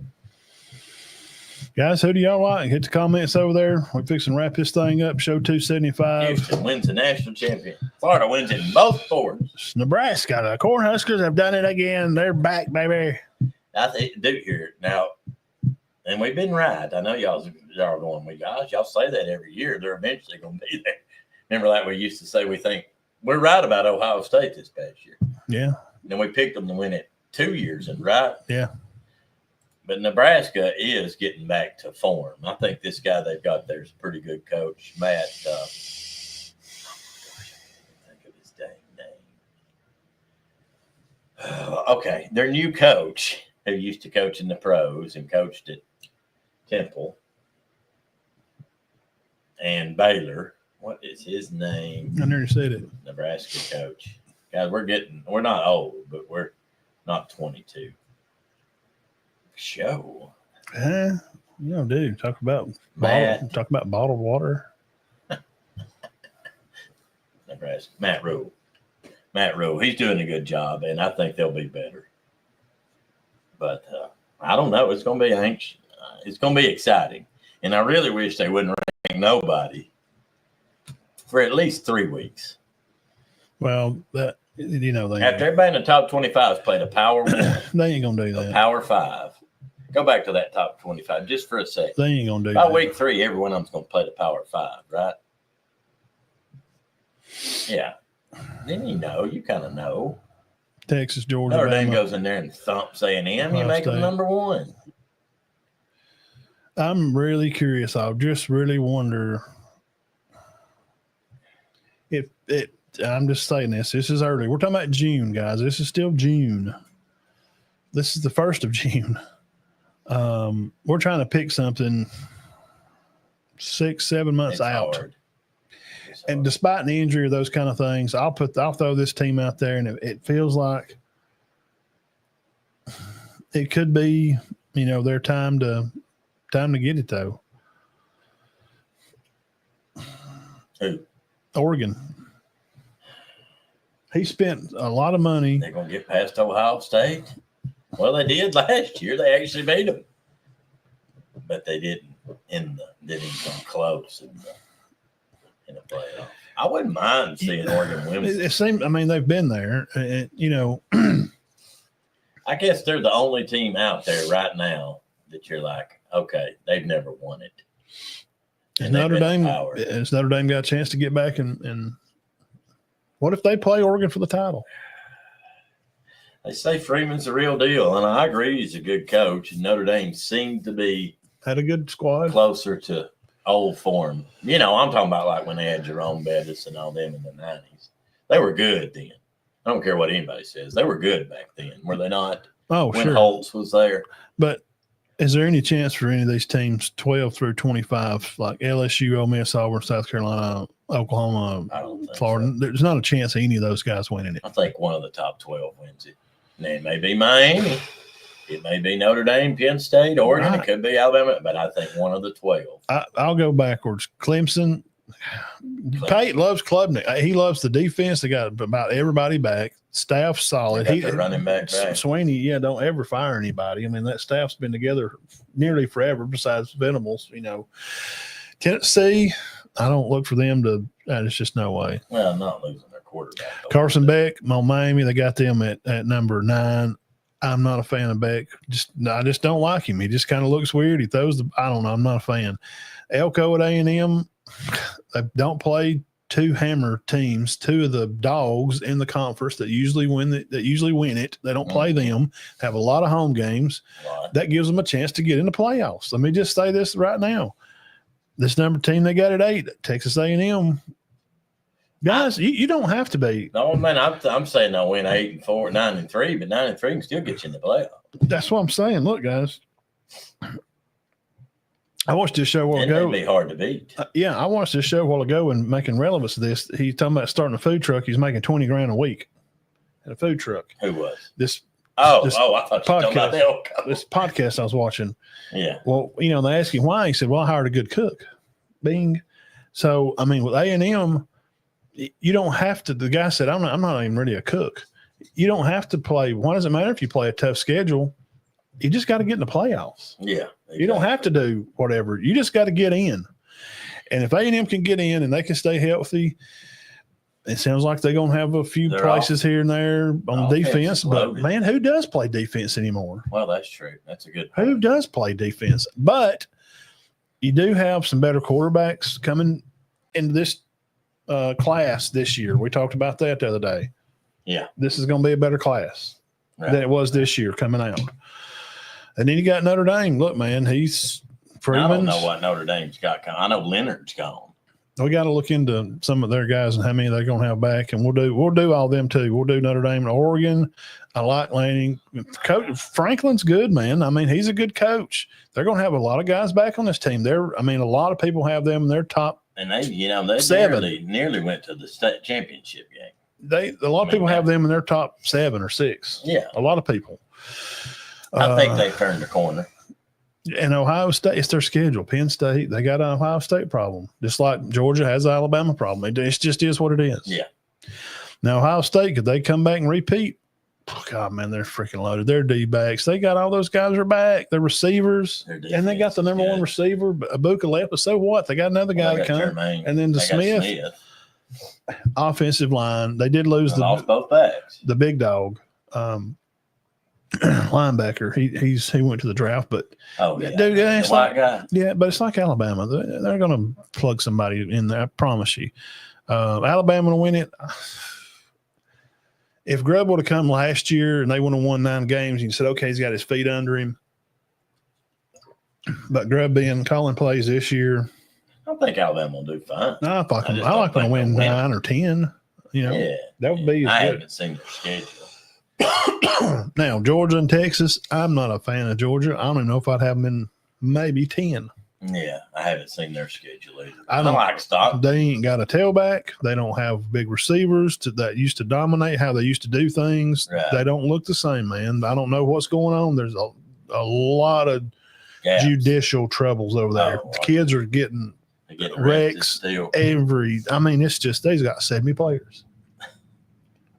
Guys, who do y'all like? Hit the comments over there. We're fixing to wrap this thing up. Show 275. Houston wins the national champion. Florida wins it in both sports. It's Nebraska. The Cornhuskers have done it again. They're back, baby. I think Duke here now, and we've been right. I know y'all are going, well, guys, y'all say that every year. They're eventually going to be there. Remember, like we used to say, we think we're right about Ohio State this past year. Yeah. Then we picked them to win it 2 years, and right? Yeah. But Nebraska is getting back to form. I think this guy they've got there is a pretty good coach, Matt. Oh my gosh, I can't think of his dang name. Okay, their new coach, who used to coach in the pros and coached at Temple and Baylor. What is his name? I never said it. Nebraska coach. Guys, we're not old, but we're not 22. Show. Dude, talk about bottled water. Nebraska. Matt Rule. He's doing a good job, and I think they'll be better. But I don't know. It's going to be anxious. It's going to be exciting, and I really wish they wouldn't rank nobody for at least 3 weeks. Well, that they after everybody in the top 25 has played a Power 1, they ain't gonna do that. Power 5. Go back to that top 25 just for a second. They ain't gonna do By that. week 3, every one of them's gonna play the Power 5, right? Yeah. Then you kind of know. Texas, Georgia, Notre Dame Bama. goes in there and thumps A&M. You make them number 1. I'm really curious. I just really wonder if it. I'm just saying this. This is early. We're talking about June, guys. This is still June. This is the 1st of June. We're trying to pick something 6-7 months out. Hard. And despite the injury or those kind of things, I'll throw this team out there, and it feels like it could be, their time to get it though. Who? Oregon. He spent a lot of money. They're going to get past Ohio State? Well, they did last year. They actually beat them. But they didn't didn't come close in the playoff. I wouldn't mind seeing Oregon win. It seems, they've been there. I guess they're the only team out there right now that you're like, okay, they've never won it. Has Notre Dame got a chance to get back and what if they play Oregon for the title? They say Freeman's the real deal, and I agree he's a good coach. And Notre Dame seemed to be had a good squad, closer to old form. I'm talking about like when they had Jerome Bettis and all them in the 90s. They were good then. I don't care what anybody says. They were good back then, were they not? Oh, when sure. Holtz was there. But is there any chance for any of these teams, 12 through 25, like LSU, Ole Miss, Auburn, South Carolina, Oklahoma, Florida? So. There's not a chance of any of those guys winning it. I think one of the top 12 wins it. And it may be Miami. It may be Notre Dame, Penn State, Oregon. Right. It could be Alabama. But I think one of the 12. I'll go backwards. Clemson. Pate loves Klubnik. He loves the defense. They got about everybody back. Staff solid. He running back. Sweeney, don't ever fire anybody. That staff's been together nearly forever. Besides Venables, Tennessee. I don't look for them to. It's just no way. Well, not losing their quarterback. Carson Beck, Miami. They got them at number 9. I'm not a fan of Beck. I just don't like him. He just kind of looks weird. He throws I don't know. I'm not a fan. Elko at A&M. They don't play two hammer teams, two of the dogs in the conference that usually win it. They don't play them, have a lot of home games. Right. That gives them a chance to get in the playoffs. Let me just say this right now. This number team they got at 8, Texas A&M. Guys, you don't have to be. No, man, I'm saying they'll win 8-4, 9-3, but 9-3 can still get you in the playoffs. That's what I'm saying. Look, guys. I watched this show a while ago. It'd be hard to beat. I watched this show a while ago and making relevance to this. He's talking about starting a food truck. He's making $20,000 a week at a food truck. Who was? This I thought you were talking about this podcast I was watching. Yeah. Well, they asked him why. He said, well, I hired a good cook. Bing. So, I mean, with A&M, you don't have to. The guy said, I'm not even really a cook. You don't have to play. Why does it matter if you play a tough schedule? You just got to get in the playoffs. Yeah. Exactly. You don't have to do whatever. You just got to get in. And if A&M can get in and they can stay healthy, it sounds like they're going to have a few places here and there on defense. But, man, who does play defense anymore? Well, that's true. That's a good point. Who does play defense? But you do have some better quarterbacks coming into this class this year. We talked about that the other day. Yeah. This is going to be a better class than it was this year coming out. And then you got Notre Dame. Look, man, he's Freeman's. I don't know what Notre Dame's got. I know Leonard's gone. We got to look into some of their guys and how many they're going to have back, and we'll do all them too. We'll do Notre Dame and Oregon. I like Lanning. Coach Franklin's good, man. I mean, he's a good coach. They're going to have a lot of guys back on this team. A lot of people have them in their top. And they 7. nearly went to the state championship game. A lot of people have them in their top 7 or 6. Yeah, a lot of people. I think they turned the corner. And Ohio State, it's their schedule. Penn State, they got an Ohio State problem, just like Georgia has an Alabama problem. It just is what it is. Yeah. Now, Ohio State, could they come back and repeat? Oh, God, man, they're freaking loaded. They're D-backs. They got all those guys are back. They're receivers. And they got the number 1 receiver, Abuka Lepa. So what? They got another guy to come. And then Smith. Offensive line. They did lose lost both backs. The big dog. Linebacker. He went to the draft, but dude, it's like guy. Yeah, but it's like Alabama. They're going to plug somebody in there. I promise you. Alabama will win it. If Grubb would have come last year and they would have won 9 games, you said, okay, he's got his feet under him. But Grubb calling plays this year. I think Alabama will do fine. I like them to win 9 or 10. That would be. I haven't seen their schedule. Now, Georgia and Texas, I'm not a fan of Georgia. I don't even know if I'd have them in maybe 10. Yeah, I haven't seen their schedule either. I don't like Stockton. They ain't got a tailback. They don't have big receivers that used to dominate how they used to do things. Right. They don't look the same, man. I don't know what's going on. There's a lot of judicial troubles over there. The kids are getting wrecks it's just, they've got 70 players.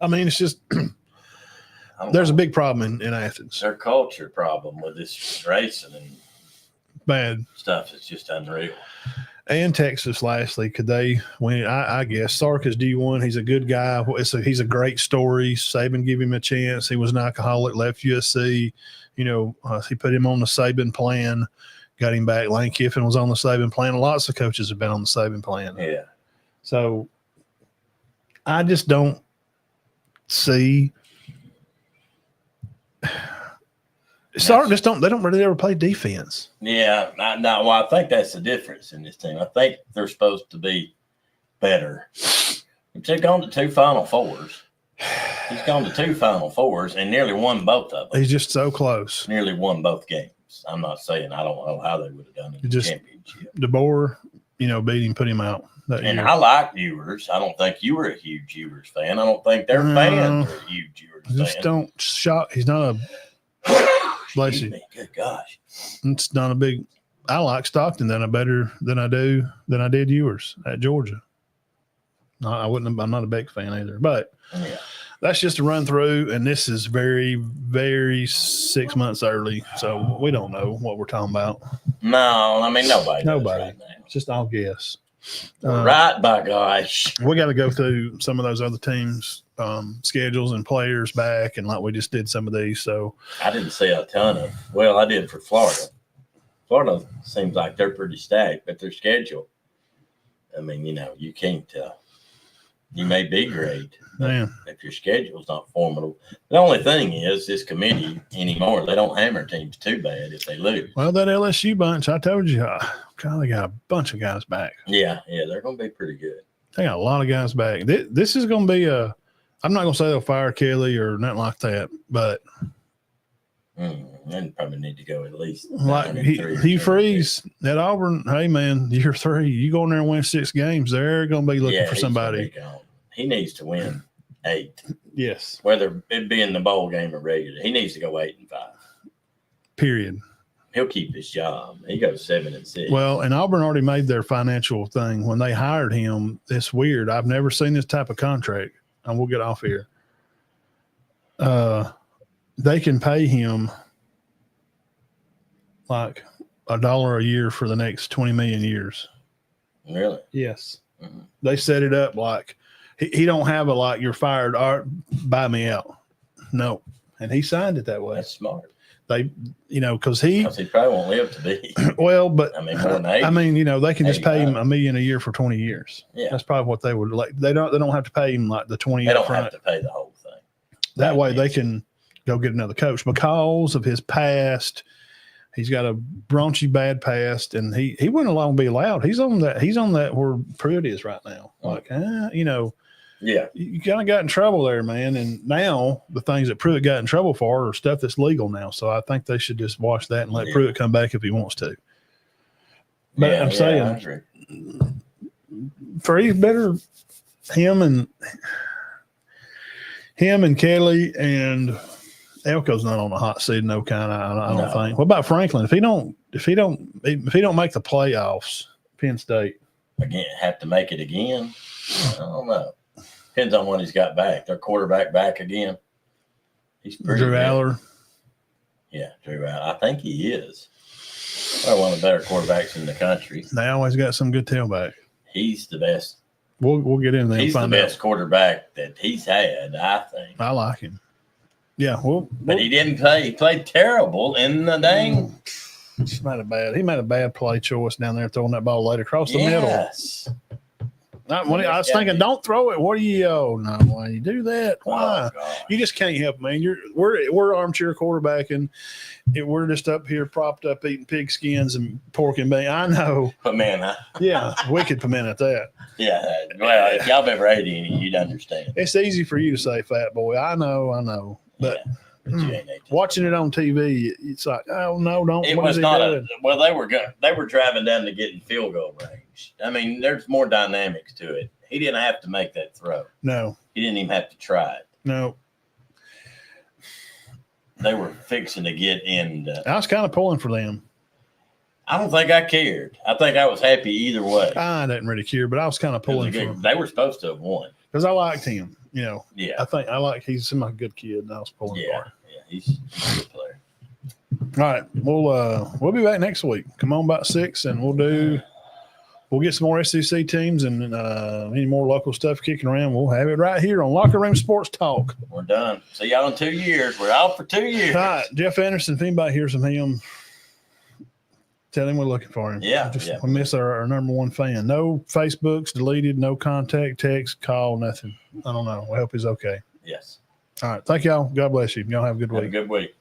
It's just – there's a big problem in Athens. Their culture problem with this racing and bad stuff is just unreal. And Texas, lastly, could they win? I guess Sark is D1. He's a good guy. He's a great story. Saban gave him a chance. He was an alcoholic, left USC. He put him on the Saban plan, got him back. Lane Kiffin was on the Saban plan. Lots of coaches have been on the Saban plan. Yeah. So I just don't see. Sark they don't really ever play defense. Yeah, I think that's the difference in this team. I think they're supposed to be better. He's gone to 2 Final Fours. He's gone to 2 Final Fours and nearly won both of them. He's just so close. Nearly won both games. I'm not saying I don't know how they would have done it in the championship. DeBoer, beat him, put him out. And I like Ewers. I don't think you were a huge Ewers fan. I don't think their fans are a huge Ewers fan. Just don't shock. He's not a bless you. Good gosh. It's not a big. I like Stockton than I did Ewers at Georgia. I'm not a big fan either, but that's just a run through. And this is very, very 6 months early, so we don't know what we're talking about. No, nobody. Right now. It's just all guess. Right, by gosh. We got to go through some of those other teams' schedules and players back, and like we just did some of these. So I didn't see a ton of. Well, I did for Florida. Florida seems like they're pretty stacked, but their schedule. You can't. You may be great, Man. if your schedule's not formidable. The only thing is this committee anymore, they don't hammer teams too bad if they lose. Well, that LSU bunch, I told you, they got a bunch of guys back. Yeah, they're going to be pretty good. They got a lot of guys back. This is going to be I'm not going to say they'll fire Kelly or nothing like that, but they probably need to go at least. Like he frees at Auburn. Hey man, year 3, you go in there and win 6 games. They're going to be looking for somebody. He needs to win 8. Yes. Whether it be in the bowl game or regular, he needs to go 8-5. Period. He'll keep his job. He goes 7-6. Well, and Auburn already made their financial thing when they hired him. It's weird. I've never seen this type of contract. And we'll get off here. They can pay him like $1 a year for the next 20 million years. Really? Yes. Mm-hmm. They set it up like he don't have a like you're fired or buy me out. No. And he signed it that way. That's smart. They, because he probably won't live to be. Well, but more than 80, they can just pay him $1 million a year for 20 years. Yeah. That's probably what they would like. They don't have to pay him like the 20. They don't have to pay the whole thing. That way they can go get another coach because of his past. He's got a raunchy bad past, and he wouldn't allow to be allowed. He's on that where Pruitt is right now. Like, yeah, you kind of got in trouble there, man. And now the things that Pruitt got in trouble for are stuff that's legal now. So I think they should just watch that and let Pruitt come back if he wants to. But I'm saying, for he's better, him and Kelly and Elko's not on the hot seat, no kind of. I don't think. What about Franklin? If he don't make the playoffs, Penn State again have to make it again. I don't know. Depends on what he's got back. Their quarterback back again. He's pretty Drew good. Aller. Yeah, Drew Aller. I think he is. Probably one of the better quarterbacks in the country. They always got some good tailback. He's the best. We'll get in there. He's and find the best quarterback that he's had, I think. I like him. Yeah, but he didn't play. He played terrible in the dang. He made a bad play choice down there throwing that ball late across the middle. Yes. I was thinking, don't throw it. What do you? Oh no! Why you do that? Why? You just can't help, man. We're armchair quarterbacking. We're just up here propped up eating pig skins and pork and bean. I know, pimento. Yeah, wicked pimento at that. Yeah, well, if y'all ever ate any, you'd understand. It's easy for you to say, "Fat boy." I know, but. Yeah. Watching it on TV, it's like, oh no, don't. It was not they were driving down to get in field goal range. I mean, there's more dynamics to it. He didn't have to make that throw. No, he didn't even have to try it. No, they were fixing to get in. I was kind of pulling for them. I don't think I cared. I think I was happy either way. I didn't really care, but I was kind of pulling for them. They were supposed to have won because I liked him. Yeah, he's a good kid, and I was pulling for him. Yeah, he's a good player. All right, we'll be back next week. Come on about 6, and we'll get some more SEC teams and any more local stuff kicking around. We'll have it right here on Locker Room Sports Talk. We're done. See y'all in 2 years. We're out for 2 years. All right, Jeff Anderson. If anybody hears from him, tell him we're looking for him. Yeah, we miss our number one fan. No Facebooks deleted, no contact, text, call, nothing. I don't know. I hope he's okay. Yes. All right. Thank y'all. God bless you. Y'all have a good week. Have a good week.